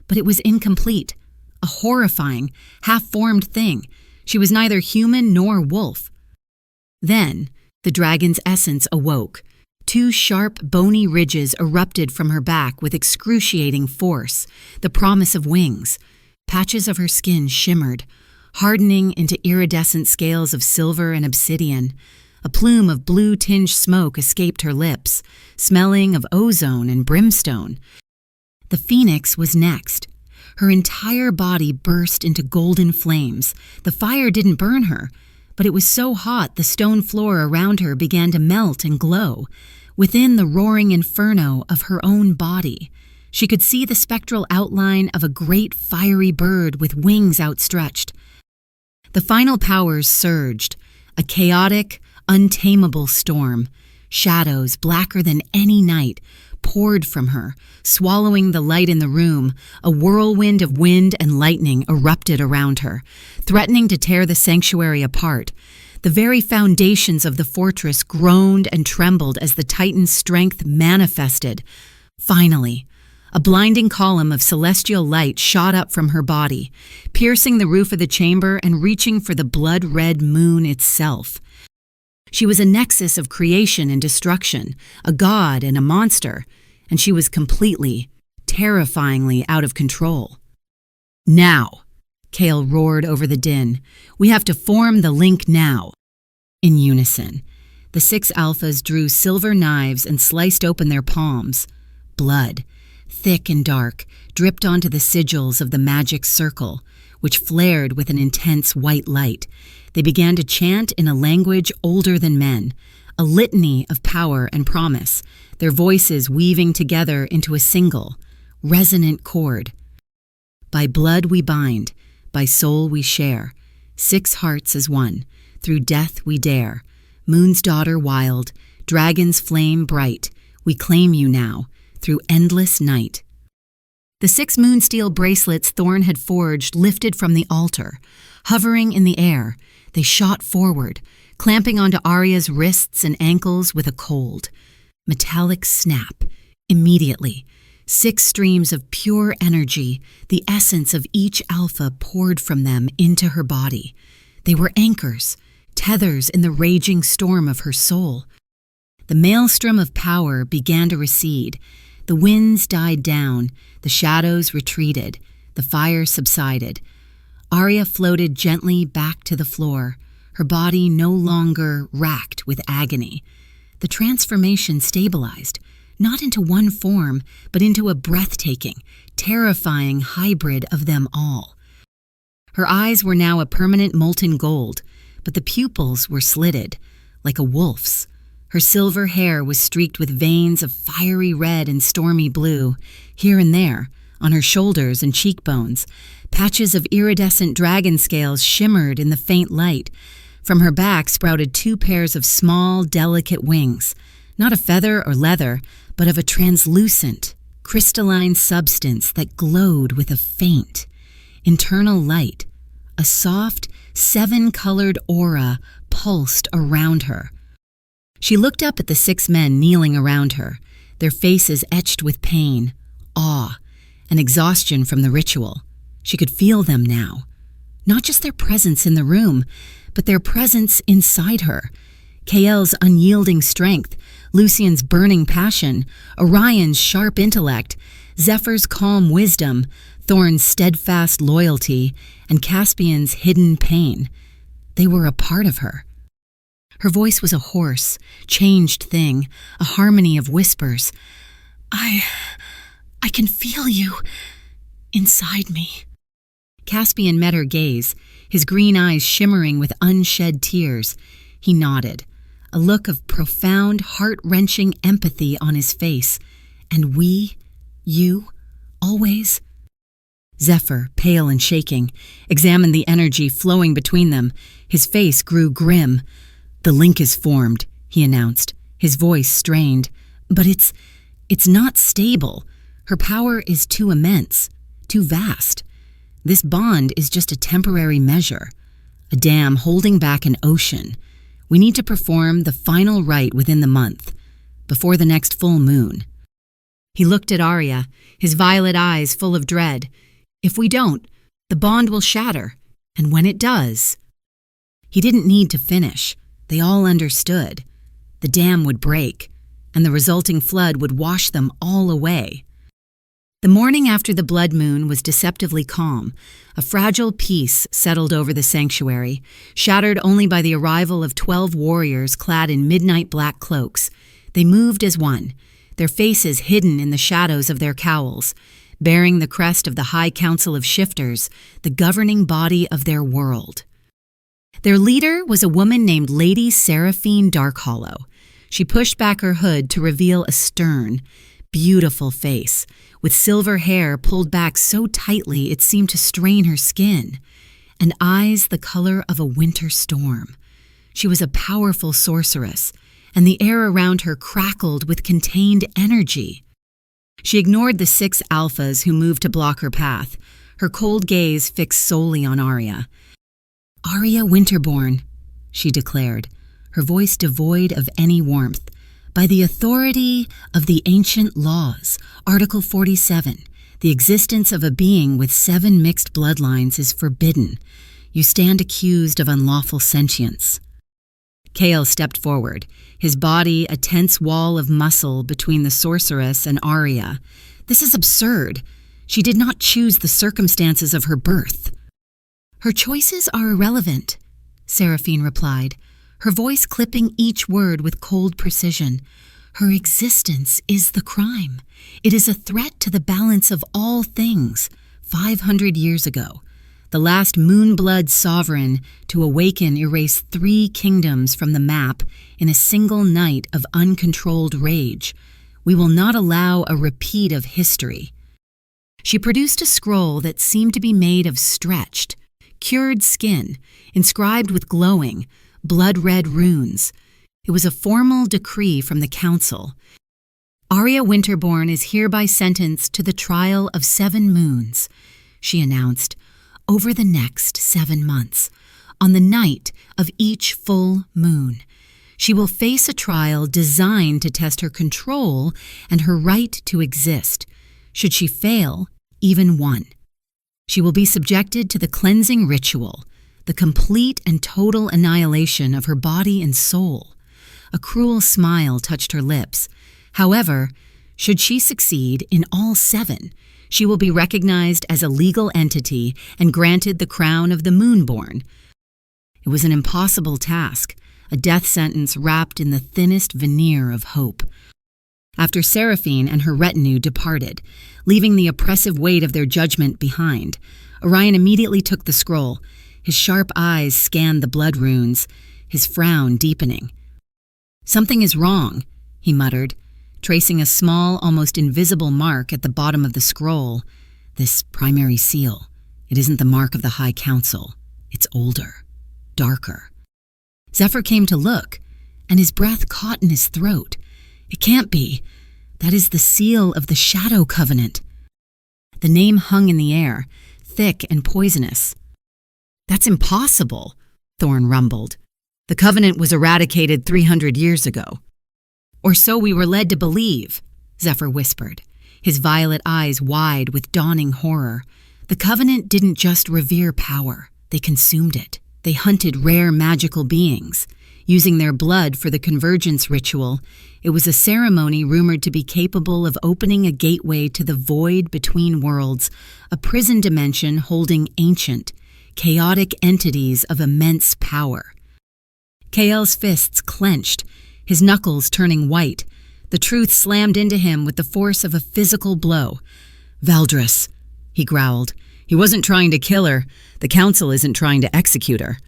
But it was incomplete, a horrifying, half-formed thing. She was neither human nor wolf. Then, the dragon's essence awoke. 2 sharp, bony ridges erupted from her back with excruciating force, the promise of wings. Patches of her skin shimmered, hardening into iridescent scales of silver and obsidian. A plume of blue-tinged smoke escaped her lips, smelling of ozone and brimstone. The phoenix was next. Her entire body burst into golden flames. The fire didn't burn her, but it was so hot the stone floor around her began to melt and glow. Within the roaring inferno of her own body, she could see the spectral outline of a great fiery bird with wings outstretched. The final powers surged, a chaotic, untamable storm. Shadows, blacker than any night, poured from her, swallowing the light in the room. A whirlwind of wind and lightning erupted around her, threatening to tear the sanctuary apart. The very foundations of the fortress groaned and trembled as the Titan's strength manifested. Finally, a blinding column of celestial light shot up from her body, piercing the roof of the chamber and reaching for the blood-red moon itself. She was a nexus of creation and destruction, a god and a monster, and she was completely, terrifyingly out of control. "Now!" Kale roared over the din. "We have to form the link now." In unison, the 6 alphas drew silver knives and sliced open their palms. Blood, thick and dark, dripped onto the sigils of the magic circle, which flared with an intense white light. They began to chant in a language older than men, a litany of power and promise, their voices weaving together into a single, resonant chord. By blood we bind, by soul we share, 6 hearts as one, through death we dare. Moon's daughter wild, dragon's flame bright, we claim you now, through endless night. The 6 moonsteel bracelets Thorn had forged lifted from the altar. Hovering in the air, they shot forward, clamping onto Arya's wrists and ankles with a cold, metallic snap. Immediately, 6 streams of pure energy, the essence of each alpha, poured from them into her body. They were anchors, tethers in the raging storm of her soul. The maelstrom of power began to recede. The winds died down, the shadows retreated, the fire subsided. Arya floated gently back to the floor, her body no longer racked with agony. The transformation stabilized, not into one form, but into a breathtaking, terrifying hybrid of them all. Her eyes were now a permanent molten gold, but the pupils were slitted, like a wolf's. Her silver hair was streaked with veins of fiery red and stormy blue. Here and there, on her shoulders and cheekbones, patches of iridescent dragon scales shimmered in the faint light. From her back sprouted 2 pairs of small, delicate wings, not of feather or leather, but of a translucent, crystalline substance that glowed with a faint, internal light. A soft, 7-colored aura pulsed around her. She looked up at the 6 men kneeling around her, their faces etched with pain, awe, and exhaustion from the ritual. She could feel them now. Not just their presence in the room, but their presence inside her. Kael's unyielding strength, Lucien's burning passion, Orion's sharp intellect, Zephyr's calm wisdom, Thorn's steadfast loyalty, and Caspian's hidden pain. They were a part of her. Her voice was a hoarse, changed thing, a harmony of whispers. I can feel you inside me." Caspian met her gaze, his green eyes shimmering with unshed tears. He nodded, a look of profound, heart-wrenching empathy on his face. "And we, you, always?" Zephyr, pale and shaking, examined the energy flowing between them. His face grew grim. "The link is formed," he announced, his voice strained. "But it's not stable. Her power is too immense, too vast. This bond is just a temporary measure, a dam holding back an ocean. We need to perform the final rite within the month, before the next full moon." He looked at Arya, his violet eyes full of dread. "If we don't, the bond will shatter, and when it does..." He didn't need to finish. They all understood. The dam would break, and the resulting flood would wash them all away. The morning after the blood moon was deceptively calm. A fragile peace settled over the sanctuary, shattered only by the arrival of 12 warriors clad in midnight black cloaks. They moved as one, their faces hidden in the shadows of their cowls, bearing the crest of the High Council of Shifters, the governing body of their world. Their leader was a woman named Lady Seraphine Darkhollow. She pushed back her hood to reveal a stern, beautiful face, with silver hair pulled back so tightly it seemed to strain her skin, and eyes the color of a winter storm. She was a powerful sorceress, and the air around her crackled with contained energy. She ignored the 6 alphas who moved to block her path, her cold gaze fixed solely on Arya. "Arya Winterborn," she declared, her voice devoid of any warmth. "By the authority of the ancient laws, Article 47, the existence of a being with 7 mixed bloodlines is forbidden. You stand accused of unlawful sentience." Chaol stepped forward, his body a tense wall of muscle between the sorceress and Arya. "This is absurd. She did not choose the circumstances of her birth." "Her choices are irrelevant," Seraphine replied, her voice clipping each word with cold precision. "Her existence is the crime. It is a threat to the balance of all things. 500 years ago, the last Moonblood sovereign to awaken erased 3 kingdoms from the map in a single night of uncontrolled rage. We will not allow a repeat of history." She produced a scroll that seemed to be made of stretched, cured skin, inscribed with glowing, blood-red runes. It was a formal decree from the council. "Arya Winterborn is hereby sentenced to the trial of 7 moons," she announced, "over the next 7 months, on the night of each full moon. She will face a trial designed to test her control and her right to exist. Should she fail, even one, she will be subjected to the cleansing ritual, the complete and total annihilation of her body and soul." A cruel smile touched her lips. "However, should she succeed in all 7, she will be recognized as a legal entity and granted the crown of the Moonborn." It was an impossible task, a death sentence wrapped in the thinnest veneer of hope. After Seraphine and her retinue departed, leaving the oppressive weight of their judgment behind, Orion immediately took the scroll. His sharp eyes scanned the blood runes, his frown deepening. "Something is wrong," he muttered, tracing a small, almost invisible mark at the bottom of the scroll. "This primary seal, it isn't the mark of the High Council. It's older, darker." Zephyr came to look, and his breath caught in his throat. "It can't be. That is the seal of the Shadow Covenant." The name hung in the air, thick and poisonous. "That's impossible," Thorn rumbled. "The Covenant was eradicated 300 years ago." "Or so we were led to believe," Zephyr whispered, his violet eyes wide with dawning horror. "The Covenant didn't just revere power. They consumed it. They hunted rare magical beings, using their blood for the convergence ritual. It was a ceremony rumored to be capable of opening a gateway to the void between worlds, a prison dimension holding ancient, chaotic entities of immense power." Chaol's fists clenched, his knuckles turning white. The truth slammed into him with the force of a physical blow. "Valdris," he growled. "He wasn't trying to kill her. The council isn't trying to execute her."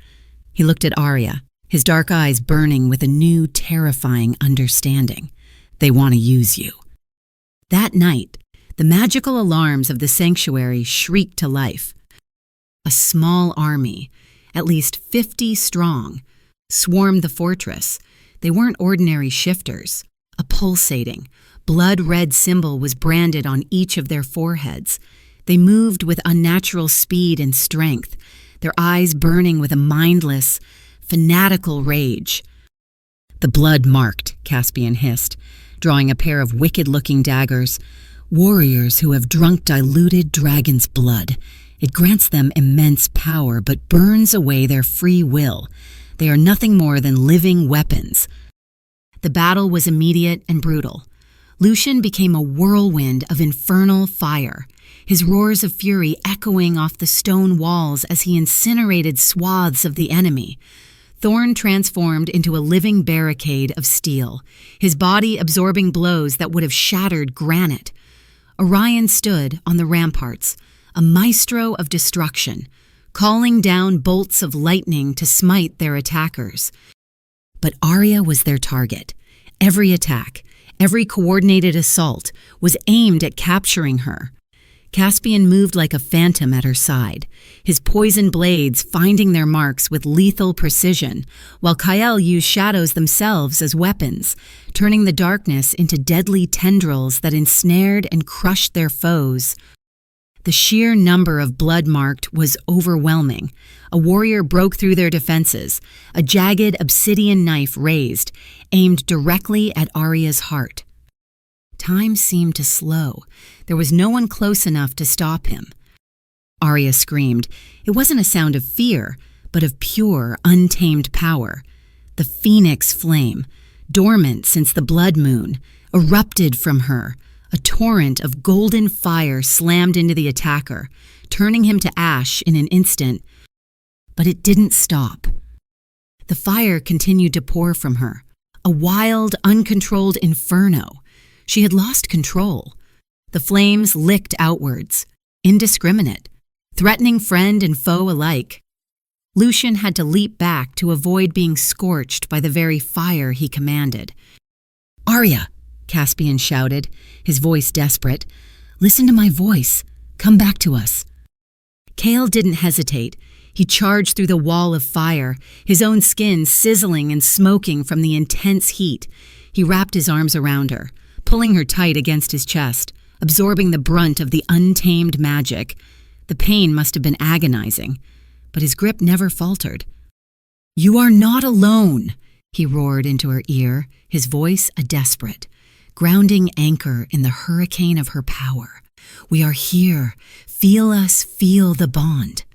He looked at Arya, his dark eyes burning with a new, terrifying understanding. "They want to use you." That night, the magical alarms of the sanctuary shrieked to life. A small army, at least 50 strong, swarmed the fortress. They weren't ordinary shifters. A pulsating, blood-red symbol was branded on each of their foreheads. They moved with unnatural speed and strength, their eyes burning with a mindless, fanatical rage. "The blood marked," Caspian hissed, drawing a pair of wicked-looking daggers. "Warriors who have drunk diluted dragon's blood. It grants them immense power, but burns away their free will. They are nothing more than living weapons." The battle was immediate and brutal. Lucian became a whirlwind of infernal fire, his roars of fury echoing off the stone walls as he incinerated swaths of the enemy. Thorn transformed into a living barricade of steel, his body absorbing blows that would have shattered granite. Orion stood on the ramparts, a maestro of destruction, calling down bolts of lightning to smite their attackers. But Arya was their target. Every attack, every coordinated assault was aimed at capturing her. Caspian moved like a phantom at her side, his poison blades finding their marks with lethal precision, while Kael used shadows themselves as weapons, turning the darkness into deadly tendrils that ensnared and crushed their foes. The sheer number of blood-marked was overwhelming. A warrior broke through their defenses, a jagged obsidian knife raised, aimed directly at Arya's heart. Time seemed to slow. There was no one close enough to stop him. Arya screamed. It wasn't a sound of fear, but of pure, untamed power. The phoenix flame, dormant since the blood moon, erupted from her. A torrent of golden fire slammed into the attacker, turning him to ash in an instant. But it didn't stop. The fire continued to pour from her, a wild, uncontrolled inferno. She had lost control. The flames licked outwards, indiscriminate, threatening friend and foe alike. Lucian had to leap back to avoid being scorched by the very fire he commanded. "Arya!" Caspian shouted, his voice desperate. "Listen to my voice. Come back to us." Kael didn't hesitate. He charged through the wall of fire, his own skin sizzling and smoking from the intense heat. He wrapped his arms around her, pulling her tight against his chest, absorbing the brunt of the untamed magic. The pain must have been agonizing, but his grip never faltered. "You are not alone," he roared into her ear, his voice a desperate, grounding anchor in the hurricane of her power. "We are here. Feel us, feel the bond."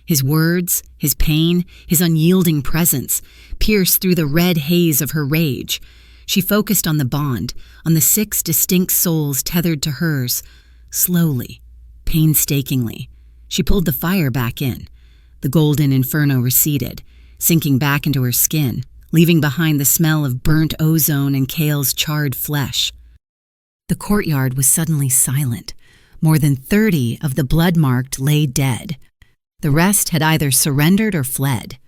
His words, his pain, his unyielding presence pierced through the red haze of her rage. She focused on the bond, on the 6 distinct souls tethered to hers. Slowly, painstakingly, she pulled the fire back in. The golden inferno receded, sinking back into her skin, leaving behind the smell of burnt ozone and Kael's charred flesh. The courtyard was suddenly silent. More than 30 of the blood-marked lay dead. The rest had either surrendered or fled.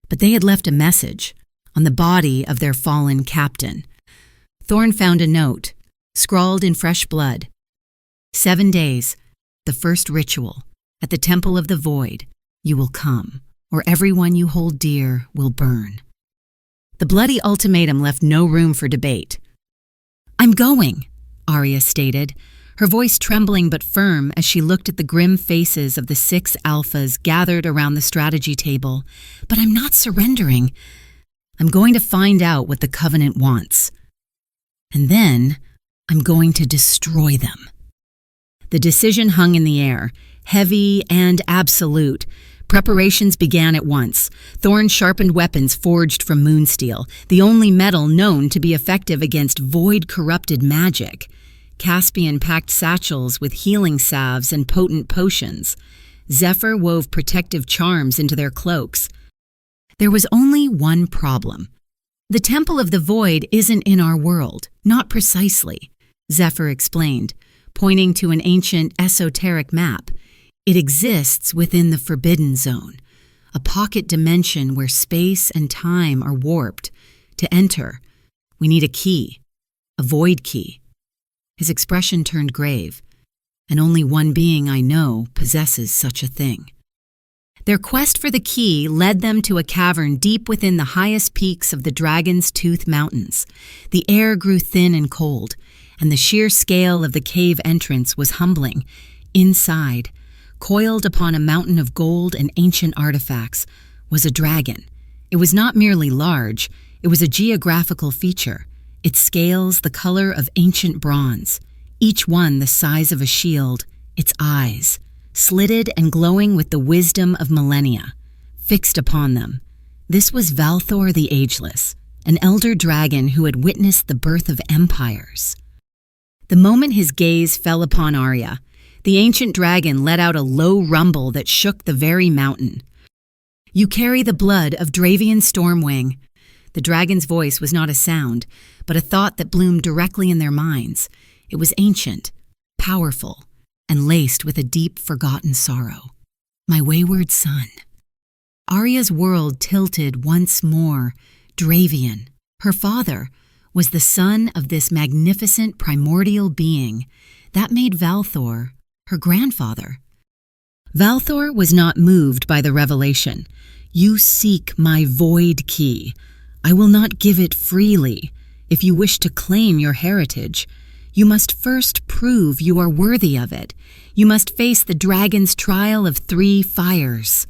But they had left a message on the body of their fallen captain. Thorn found a note, scrawled in fresh blood. 7 days, the first ritual, at the Temple of the Void, you will come, or everyone you hold dear will burn. The bloody ultimatum left no room for debate. "I'm going," Arya stated, her voice trembling but firm as she looked at the grim faces of the 6 alphas gathered around the strategy table. "But I'm not surrendering. I'm going to find out what the Covenant wants. And then I'm going to destroy them." The decision hung in the air, heavy and absolute. Preparations began at once. Thorn sharpened weapons forged from moonsteel, the only metal known to be effective against void-corrupted magic. Caspian packed satchels with healing salves and potent potions. Zephyr wove protective charms into their cloaks. There was only one problem. The Temple of the Void isn't in our world, not precisely, Zephyr explained, pointing to an ancient esoteric map. It exists within the Forbidden Zone, a pocket dimension where space and time are warped. To enter, we need a key, a void key. His expression turned grave, and only one being I know possesses such a thing. Their quest for the key led them to a cavern deep within the highest peaks of the Dragon's Tooth Mountains. The air grew thin and cold, and the sheer scale of the cave entrance was humbling. Inside, coiled upon a mountain of gold and ancient artifacts, was a dragon. It was not merely large, it was a geographical feature, its scales the color of ancient bronze, each one the size of a shield, its eyes slitted and glowing with the wisdom of millennia, fixed upon them. This was Valthor the Ageless, an elder dragon who had witnessed the birth of empires. The moment his gaze fell upon Arya, the ancient dragon let out a low rumble that shook the very mountain. "You carry the blood of Dravian Stormwing." The dragon's voice was not a sound, but a thought that bloomed directly in their minds. It was ancient, powerful, and laced with a deep, forgotten sorrow. "My wayward son." Arya's world tilted once more. Dravian, her father, was the son of this magnificent primordial being. That made Valthor her grandfather. Valthor was not moved by the revelation. "You seek my void key. I will not give it freely. If you wish to claim your heritage, you must first prove you are worthy of it. You must face the dragon's trial of 3 fires."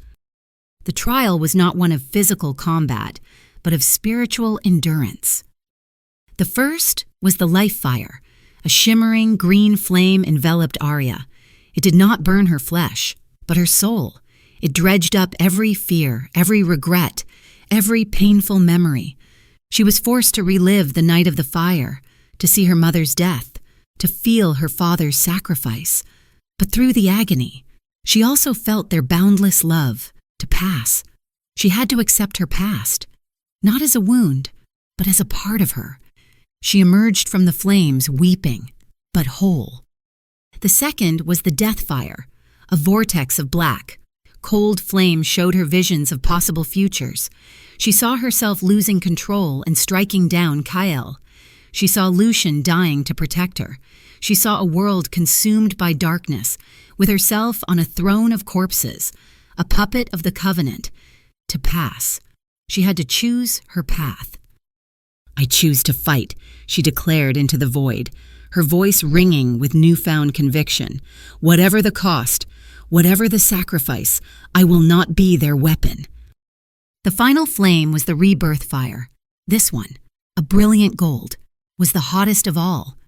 The trial was not one of physical combat, but of spiritual endurance. The first was the life fire. A shimmering green flame enveloped Arya. It did not burn her flesh, but her soul. It dredged up every fear, every regret, every painful memory. She was forced to relive the night of the fire, to see her mother's death, to feel her father's sacrifice. But through the agony, she also felt their boundless love. To pass, she had to accept her past, not as a wound, but as a part of her. She emerged from the flames weeping, but whole. The second was the death fire, a vortex of black. Cold flames showed her visions of possible futures. She saw herself losing control and striking down Kael. She saw Lucian dying to protect her. She saw a world consumed by darkness, with herself on a throne of corpses, a puppet of the Covenant. To pass, she had to choose her path. "I choose to fight," she declared into the void, her voice ringing with newfound conviction. "Whatever the cost, whatever the sacrifice, I will not be their weapon." The final flame was the rebirth fire. This one, a brilliant gold, was the hottest of all.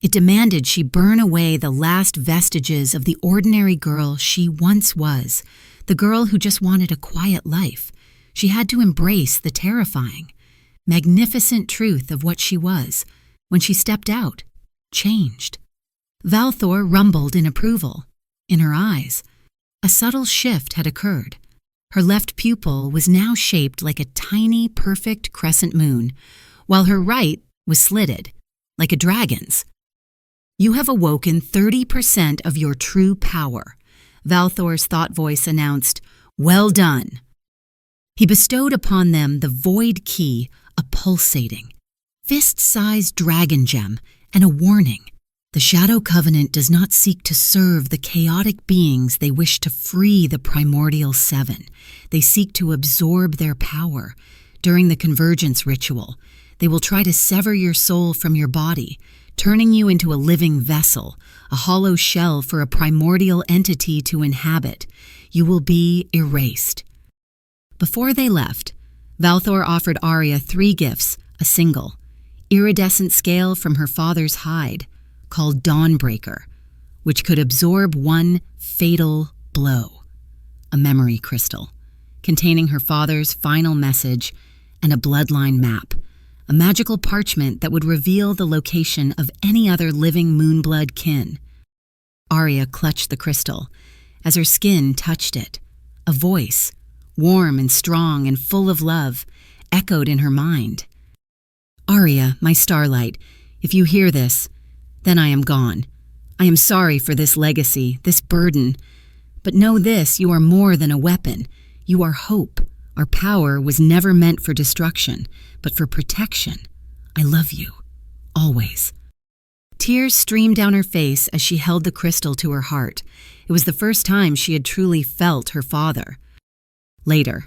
It demanded she burn away the last vestiges of the ordinary girl she once was, the girl who just wanted a quiet life. She had to embrace the terrifying, magnificent truth of what she was when she stepped out, changed. Valthor rumbled in approval. In her eyes, a subtle shift had occurred. Her left pupil was now shaped like a tiny, perfect crescent moon, while her right was slitted, like a dragon's. "You have awoken 30% of your true power," Valthor's thought voice announced. "Well done." He bestowed upon them the void key, a pulsating, fist-sized dragon gem, and a warning. The Shadow Covenant does not seek to serve the chaotic beings they wish to free the primordial 7. They seek to absorb their power. During the convergence ritual, they will try to sever your soul from your body, turning you into a living vessel, a hollow shell for a primordial entity to inhabit. You will be erased. Before they left, Valthor offered Arya 3 gifts, a single, iridescent scale from her father's hide, called Dawnbreaker, which could absorb 1 fatal blow, a memory crystal, containing her father's final message, and a bloodline map, a magical parchment that would reveal the location of any other living Moonblood kin. Arya clutched the crystal. As her skin touched it, a voice, warm and strong and full of love, echoed in her mind. "Arya, my starlight, if you hear this, then I am gone. I am sorry for this legacy, this burden. But know this, you are more than a weapon. You are hope. Our power was never meant for destruction, but for protection. I love you. Always." Tears streamed down her face as she held the crystal to her heart. It was the first time she had truly felt her father. Later,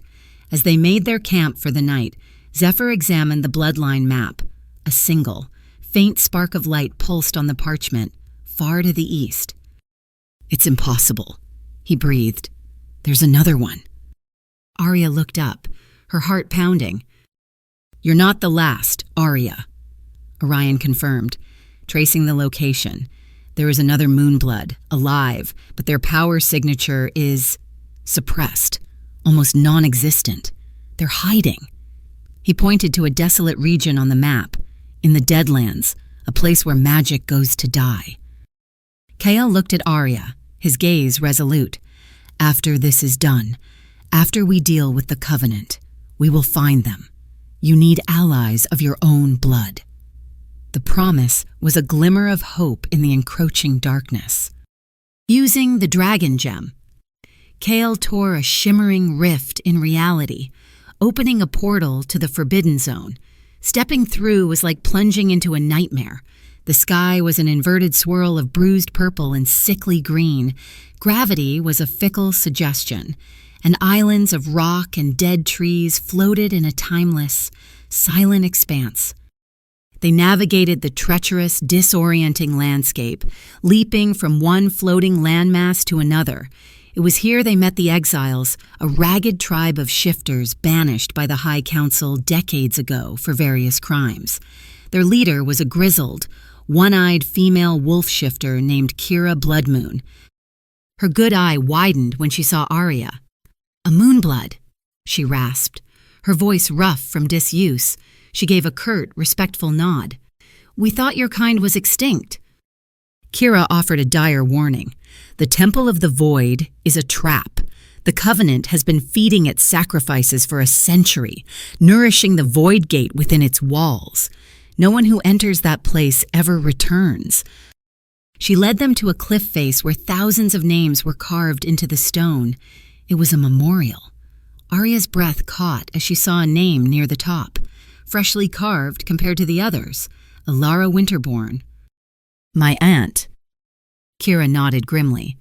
as they made their camp for the night, Zephyr examined the bloodline map. A single, faint spark of light pulsed on the parchment, far to the east. "It's impossible," he breathed. "There's another one." Arya looked up, her heart pounding. "You're not the last, Arya," Orion confirmed, tracing the location. "There is another Moonblood, alive, but their power signature is suppressed, almost non-existent. They're hiding." He pointed to a desolate region on the map, in the Deadlands, a place where magic goes to die. Kael looked at Arya, his gaze resolute. After this is done, after we deal with the Covenant, we will find them. You need allies of your own blood. The promise was a glimmer of hope in the encroaching darkness. Using the dragon gem, Kael tore a shimmering rift in reality, opening a portal to the Forbidden Zone. Stepping through was like plunging into a nightmare. The sky was an inverted swirl of bruised purple and sickly green. Gravity was a fickle suggestion, and islands of rock and dead trees floated in a timeless, silent expanse. They navigated the treacherous, disorienting landscape, leaping from one floating landmass to another. It was here they met the exiles, a ragged tribe of shifters banished by the High Council decades ago for various crimes. Their leader was a grizzled, one-eyed female wolf shifter named Kira Bloodmoon. Her good eye widened when she saw Arya. "A Moonblood," she rasped, her voice rough from disuse. She gave a curt, respectful nod. "We thought your kind was extinct." Kira offered a dire warning. "The Temple of the Void is a trap. The Covenant has been feeding its sacrifices for a century, nourishing the Void Gate within its walls. No one who enters that place ever returns." She led them to a cliff face where thousands of names were carved into the stone. It was a memorial. Arya's breath caught as she saw a name near the top, freshly carved compared to the others, Alara Winterborn. "My aunt." Kira nodded grimly.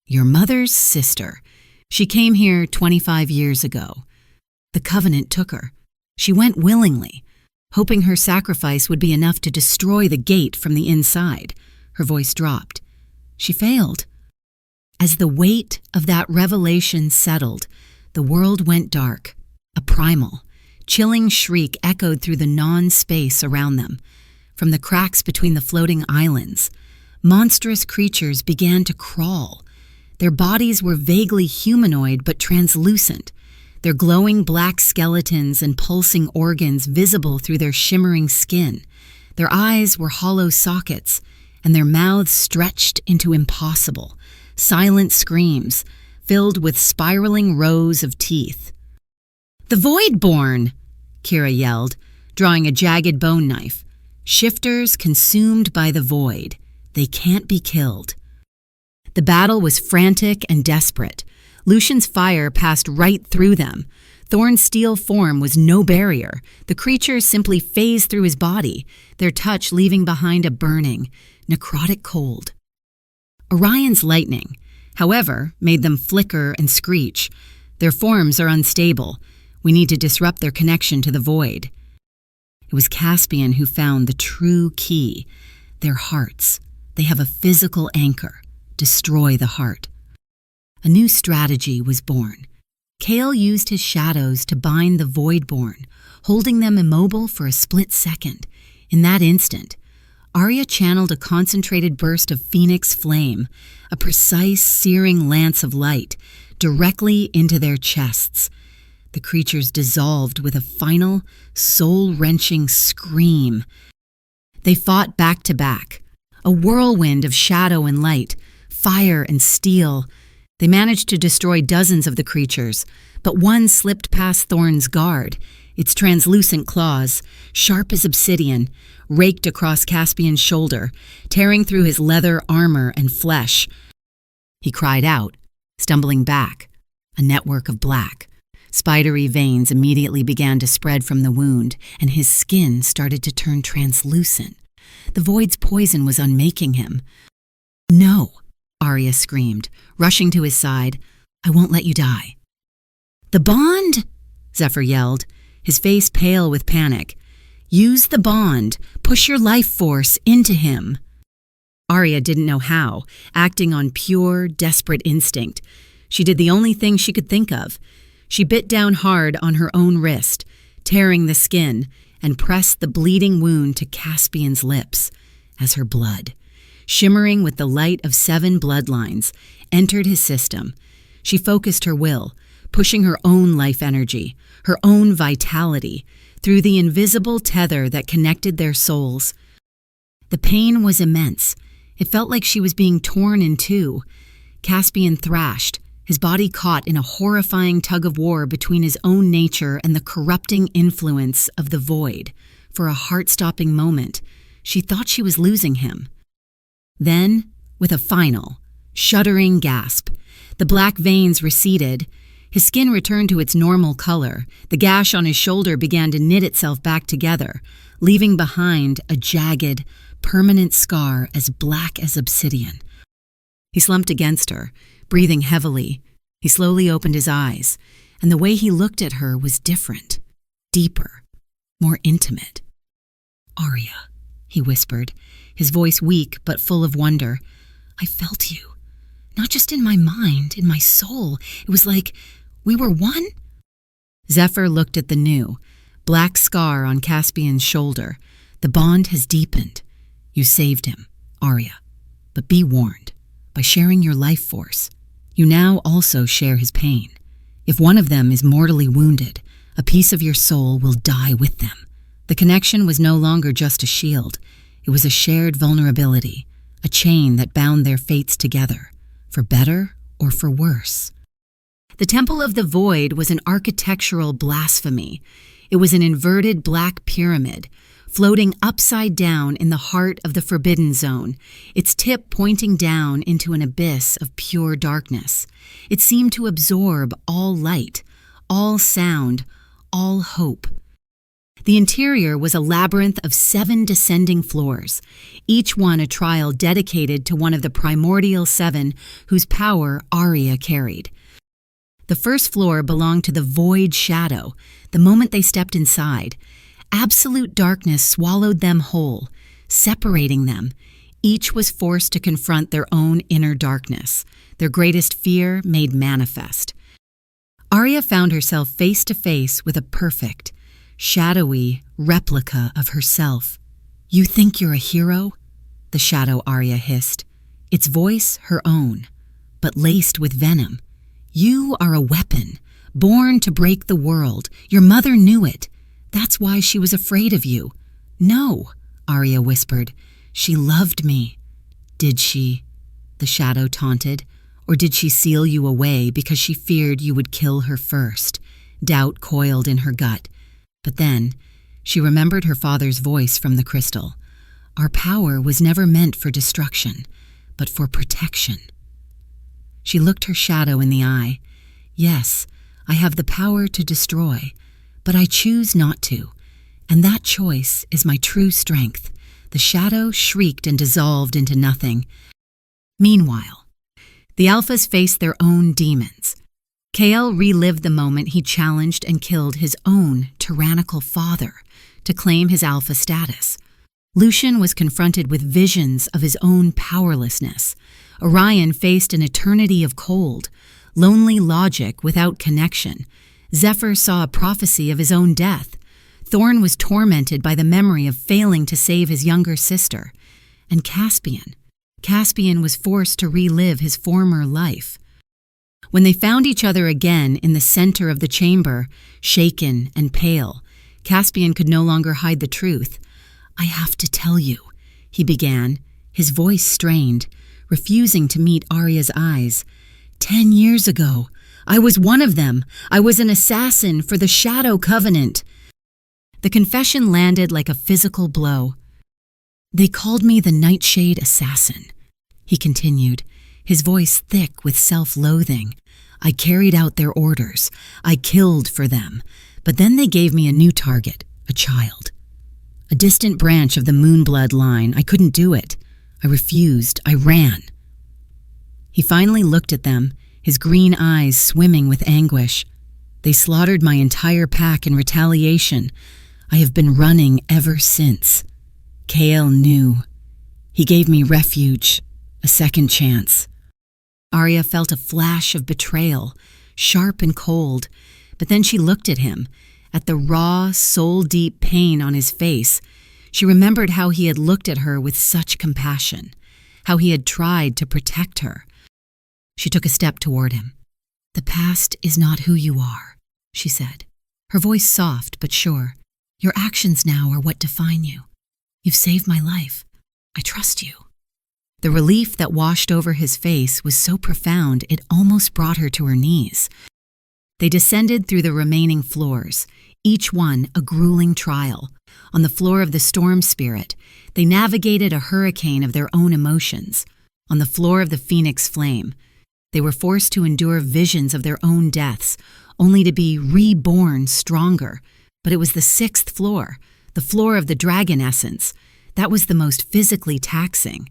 "Your mother's sister. She came here 25 years ago. The Covenant took her. She went willingly, hoping her sacrifice would be enough to destroy the gate from the inside." Her voice dropped. "She failed." As the weight of that revelation settled, the world went dark. A primal, chilling shriek echoed through the non-space around them. From the cracks between the floating islands, monstrous creatures began to crawl. Their bodies were vaguely humanoid but translucent, their glowing black skeletons and pulsing organs visible through their shimmering skin. Their eyes were hollow sockets, and their mouths stretched into impossible, silent screams filled with spiraling rows of teeth. "The Voidborn!" Kira yelled, drawing a jagged bone knife. "Shifters consumed by the void. They can't be killed." The battle was frantic and desperate. Lucian's fire passed right through them. Thorn's steel form was no barrier. The creatures simply phased through his body, their touch leaving behind a burning, necrotic cold. Orion's lightning, however, made them flicker and screech. "Their forms are unstable. We need to disrupt their connection to the void." It was Caspian who found the true key. Their hearts. They have a physical anchor. Destroy the heart. A new strategy was born. Kael used his shadows to bind the Voidborn, holding them immobile for a split second. In that instant, Arya channeled a concentrated burst of phoenix flame, a precise, searing lance of light, directly into their chests. The creatures dissolved with a final, soul-wrenching scream. They fought back to back, a whirlwind of shadow and light, fire and steel. They managed to destroy dozens of the creatures, but one slipped past Thorn's guard. Its translucent claws, sharp as obsidian, raked across Caspian's shoulder, tearing through his leather armor and flesh. He cried out, stumbling back, a network of black. Spidery veins immediately began to spread from the wound, and his skin started to turn translucent. The void's poison was unmaking him. "No," Arya screamed, rushing to his side. "I won't let you die." "The bond?" Zephyr yelled, his face pale with panic. "Use the bond. Push your life force into him." Arya didn't know how, acting on pure, desperate instinct. She did the only thing she could think of. She bit down hard on her own wrist, tearing the skin, and pressed the bleeding wound to Caspian's lips as her blood, shimmering with the light of 7 bloodlines, entered his system. She focused her will, pushing her own life energy, her own vitality, through the invisible tether that connected their souls. The pain was immense. It felt like she was being torn in two. Caspian thrashed, his body caught in a horrifying tug-of-war between his own nature and the corrupting influence of the void. For a heart-stopping moment, she thought she was losing him. Then, with a final, shuddering gasp, the black veins receded. His skin returned to its normal color. The gash on his shoulder began to knit itself back together, leaving behind a jagged, permanent scar as black as obsidian. He slumped against her, breathing heavily. He slowly opened his eyes, and the way he looked at her was different, deeper, more intimate. "Arya," he whispered, his voice weak but full of wonder. "I felt you. Not just in my mind, in my soul. It was like we were one?" Zephyr looked at the new, black scar on Caspian's shoulder. "The bond has deepened. You saved him, Arya. But be warned, by sharing your life force, you now also share his pain. If one of them is mortally wounded, a piece of your soul will die with them." The connection was no longer just a shield. It was a shared vulnerability, a chain that bound their fates together, for better or for worse. The Temple of the Void was an architectural blasphemy. It was an inverted black pyramid, floating upside down in the heart of the Forbidden Zone, its tip pointing down into an abyss of pure darkness. It seemed to absorb all light, all sound, all hope. The interior was a labyrinth of 7 descending floors, each one a trial dedicated to one of the primordial 7 whose power Arya carried. The first floor belonged to the Void Shadow. The moment they stepped inside, absolute darkness swallowed them whole, separating them. Each was forced to confront their own inner darkness, their greatest fear made manifest. Arya found herself face to face with a perfect, shadowy replica of herself. "You think you're a hero?" the shadow Arya hissed, its voice her own, but laced with venom. "You are a weapon, born to break the world. Your mother knew it. That's why she was afraid of you." "No," Arya whispered. "She loved me." "Did she?" the shadow taunted. "Or did she seal you away because she feared you would kill her first?" Doubt coiled in her gut. But then, she remembered her father's voice from the crystal. "Our power was never meant for destruction, but for protection." She looked her shadow in the eye. "Yes, I have the power to destroy, but I choose not to, and that choice is my true strength." The shadow shrieked and dissolved into nothing. Meanwhile, the Alphas faced their own demons. Kael relived the moment he challenged and killed his own tyrannical father to claim his Alpha status. Lucian was confronted with visions of his own powerlessness. Orion faced an eternity of cold, lonely logic without connection. Zephyr saw a prophecy of his own death. Thorn was tormented by the memory of failing to save his younger sister. And Caspian was forced to relive his former life. When they found each other again in the center of the chamber, shaken and pale, Caspian could no longer hide the truth. "I have to tell you," he began, his voice strained, refusing to meet Arya's eyes. 10 years ago, I was one of them. I was an assassin for the Shadow Covenant." The confession landed like a physical blow. "They called me the Nightshade Assassin," he continued, his voice thick with self-loathing. "I carried out their orders. I killed for them. But then they gave me a new target, a child. A distant branch of the Moonblood line. I couldn't do it. I refused. I ran." He finally looked at them, his green eyes swimming with anguish. "They slaughtered my entire pack in retaliation. I have been running ever since." Kael knew. He gave me refuge, a second chance. Arya felt a flash of betrayal, sharp and cold, but then she looked at him, at the raw, soul-deep pain on his face. She remembered how he had looked at her with such compassion, how he had tried to protect her. She took a step toward him. "The past is not who you are," she said, her voice soft but sure. Your actions now are what define you. You've saved my life. I trust you." The relief that washed over his face was so profound it almost brought her to her knees. They descended through the remaining floors, each one a grueling trial. On the floor of the storm spirit, they navigated a hurricane of their own emotions. On the floor of the phoenix flame, they were forced to endure visions of their own deaths, only to be reborn stronger. But it was the sixth floor, the floor of the dragon essence, that was the most physically taxing.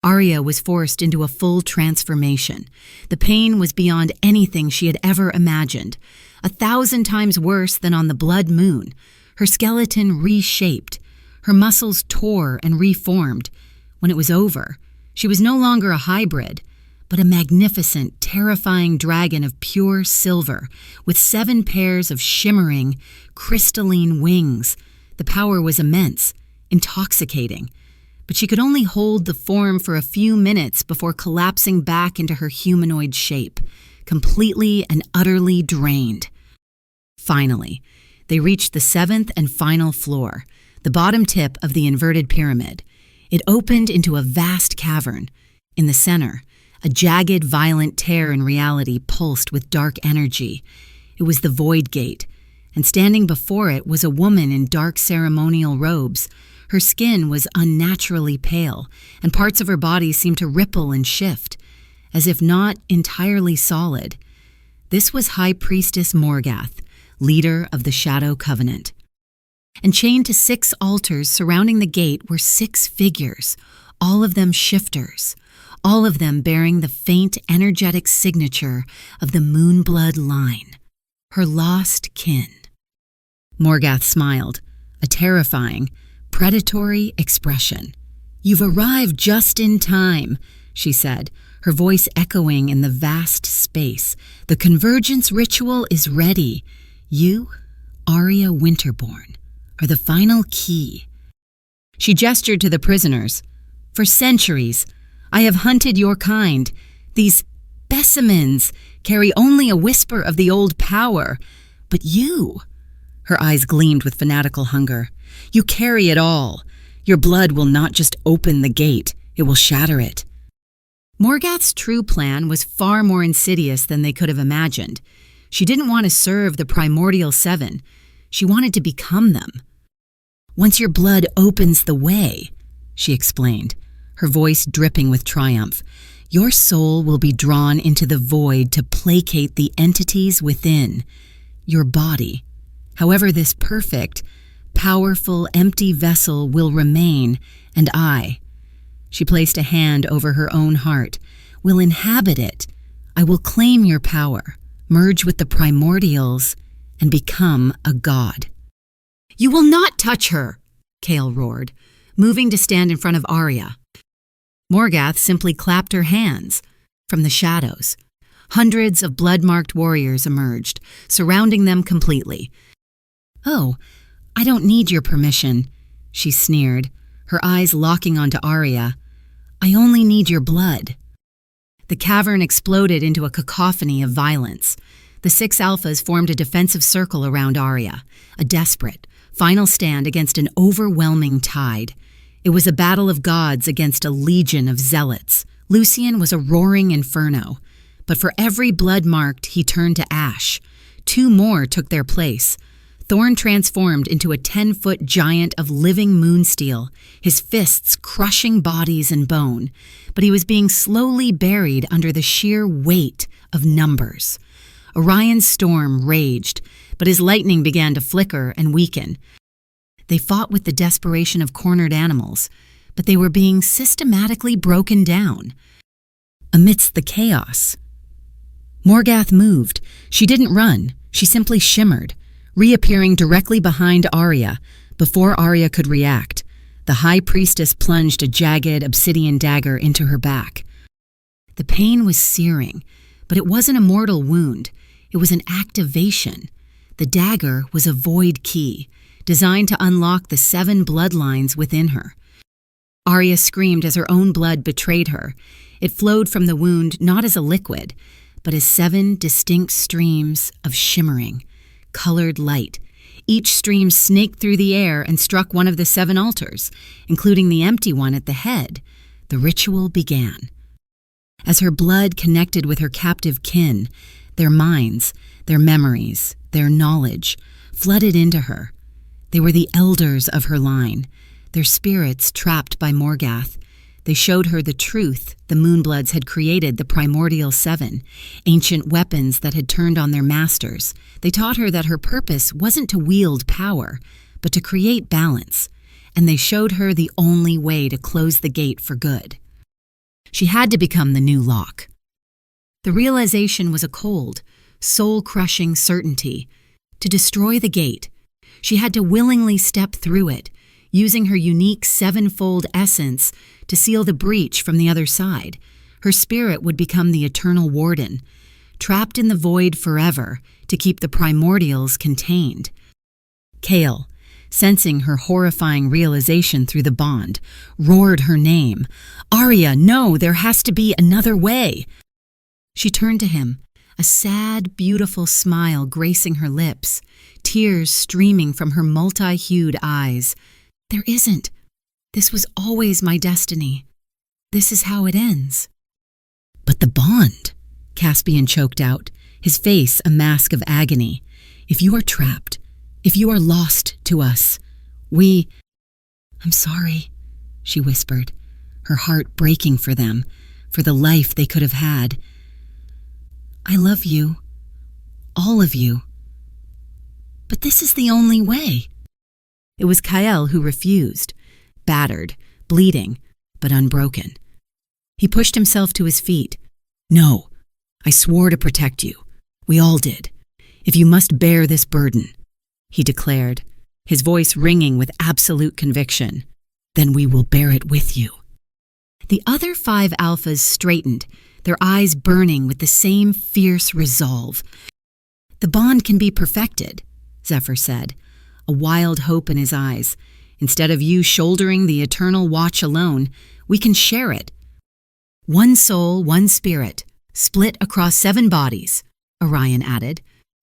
Arya was forced into a full transformation. The pain was beyond anything she had ever imagined, 1,000 times worse than on the blood moon. Her skeleton reshaped. Her muscles tore and reformed. When it was over, she was no longer a hybrid, but a magnificent, terrifying dragon of pure silver, with 7 pairs of shimmering, crystalline wings. The power was immense, intoxicating, but she could only hold the form for a few minutes before collapsing back into her humanoid shape, completely and utterly drained. Finally, they reached the 7th and final floor, the bottom tip of the inverted pyramid. It opened into a vast cavern. In the center, a jagged, violent tear in reality pulsed with dark energy. It was the Void Gate, and standing before it was a woman in dark ceremonial robes. Her skin was unnaturally pale, and parts of her body seemed to ripple and shift, as if not entirely solid. This was High Priestess Morgath, leader of the Shadow Covenant. And chained to 6 altars surrounding the gate were 6 figures, all of them shifters, all of them bearing the faint, energetic signature of the Moonblood line, her lost kin. Morgath smiled, a terrifying, predatory expression. "You've arrived just in time," she said, her voice echoing in the vast space. "The convergence ritual is ready. You, Arya Winterborn, are the final key." She gestured to the prisoners. "For centuries, I have hunted your kind. These specimens carry only a whisper of the old power. But you," her eyes gleamed with fanatical hunger, "you carry it all. Your blood will not just open the gate, it will shatter it." Morgath's true plan was far more insidious than they could have imagined. She didn't want to serve the primordial 7. She wanted to become them. "Once your blood opens the way," she explained, her voice dripping with triumph, "your soul will be drawn into the void to placate the entities within. Your body, however this perfect, powerful, empty vessel will remain, and I," she placed a hand over her own heart, "will inhabit it. I will claim your power, merge with the primordials, and become a god." "You will not touch her," Kael roared, moving to stand in front of Arya. Morgath simply clapped her hands. From the shadows, hundreds of blood-marked warriors emerged, surrounding them completely. "Oh, I don't need your permission," she sneered, her eyes locking onto Arya. "I only need your blood." The cavern exploded into a cacophony of violence. The 6 alphas formed a defensive circle around Arya, a desperate, final stand against an overwhelming tide. It was a battle of gods against a legion of zealots. Lucian was a roaring inferno, but for every blood marked, he turned to ash. 2 more took their place. Thorn transformed into a 10-foot giant of living moonsteel, his fists crushing bodies and bone, but he was being slowly buried under the sheer weight of numbers. Orion's storm raged, but his lightning began to flicker and weaken. They fought with the desperation of cornered animals, but they were being systematically broken down. Amidst the chaos, Morgath moved. She didn't run, she simply shimmered, reappearing directly behind Arya. Before Arya could react, the High Priestess plunged a jagged obsidian dagger into her back. The pain was searing, but it wasn't a mortal wound. It was an activation. The dagger was a void key, designed to unlock the 7 bloodlines within her. Arya screamed as her own blood betrayed her. It flowed from the wound not as a liquid, but as 7 distinct streams of shimmering, colored light. Each stream snaked through the air and struck one of the 7 altars, including the empty one at the head. The ritual began. As her blood connected with her captive kin, their minds, their memories, their knowledge flooded into her. They were the elders of her line, their spirits trapped by Morgath. They showed her the truth the Moonbloods had created the primordial 7, ancient weapons that had turned on their masters. They taught her that her purpose wasn't to wield power, but to create balance, and they showed her the only way to close the gate for good. She had to become the new Locke. The realization was a cold, soul-crushing certainty. To destroy the gate, she had to willingly step through it, using her unique 7-fold essence to seal the breach from the other side. Her spirit would become the eternal warden, trapped in the void forever to keep the primordials contained. Kale, sensing her horrifying realization through the bond, roared her name. "Arya, no, there has to be another way." She turned to him, a sad, beautiful smile gracing her lips, tears streaming from her multi-hued eyes. "There isn't. This was always my destiny. This is how it ends." "But the bond," Caspian choked out, his face a mask of agony. "If you are trapped, if you are lost to us, I'm sorry," she whispered, her heart breaking for them, for the life they could have had. "I love you, all of you. But this is the only way." It was Kael who refused, battered, bleeding, but unbroken. He pushed himself to his feet. "No, I swore to protect you. We all did. If you must bear this burden," he declared, his voice ringing with absolute conviction, "then we will bear it with you." The other 5 alphas straightened, their eyes burning with the same fierce resolve. "The bond can be perfected," Zephyr said, a wild hope in his eyes. "Instead of you shouldering the eternal watch alone, we can share it. 1 soul, 1 spirit, split across 7 bodies," Orion added,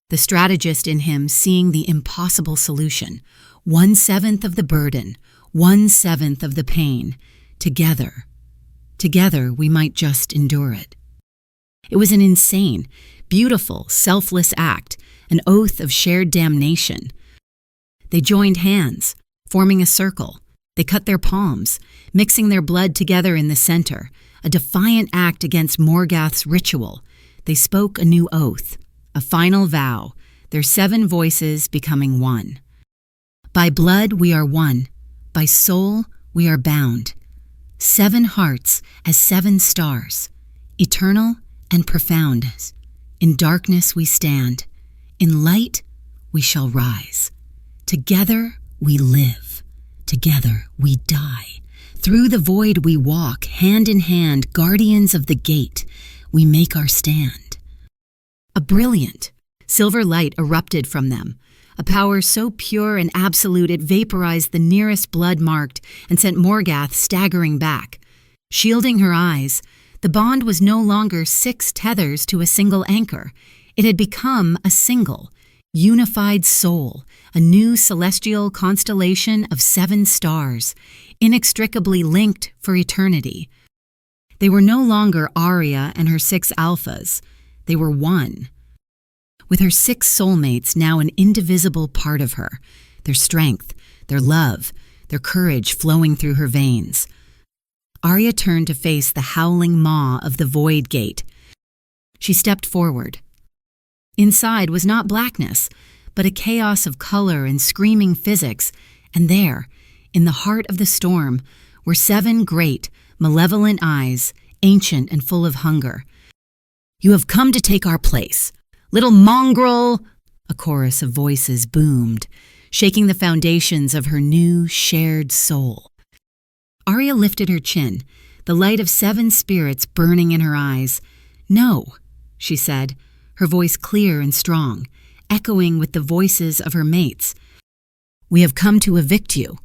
the strategist in him seeing the impossible solution. 1/7 of the burden, 1/7 of the pain. Together we might just endure it. It was an insane, beautiful, selfless act, an oath of shared damnation. They joined hands, forming a circle. They cut their palms, mixing their blood together in the center, a defiant act against Morgath's ritual. They spoke a new oath, a final vow, their 7 voices becoming one. "By blood we are one, by soul we are bound. 7 hearts as 7 stars, eternal and profound. In darkness we stand, in light we shall rise. Together we live, together we die. Through the void we walk, hand in hand, guardians of the gate. We make our stand." A brilliant, silver light erupted from them, a power so pure and absolute it vaporized the nearest blood marked and sent Morgath staggering back. Shielding her eyes, the bond was no longer 6 tethers to a single anchor. It had become a single, unified soul, a new celestial constellation of 7 stars, inextricably linked for eternity. They were no longer Arya and her 6 alphas. They were one. With her 6 soulmates now an indivisible part of her, their strength, their love, their courage flowing through her veins. Arya turned to face the howling maw of the void gate. She stepped forward. Inside was not blackness, but a chaos of color and screaming physics, and there, in the heart of the storm, were 7 great, malevolent eyes, ancient and full of hunger. "You have come to take our place. Little mongrel!" A chorus of voices boomed, shaking the foundations of her new, shared soul. Arya lifted her chin, the light of 7 spirits burning in her eyes. "No," she said, her voice clear and strong, echoing with the voices of her mates. "We have come to evict you.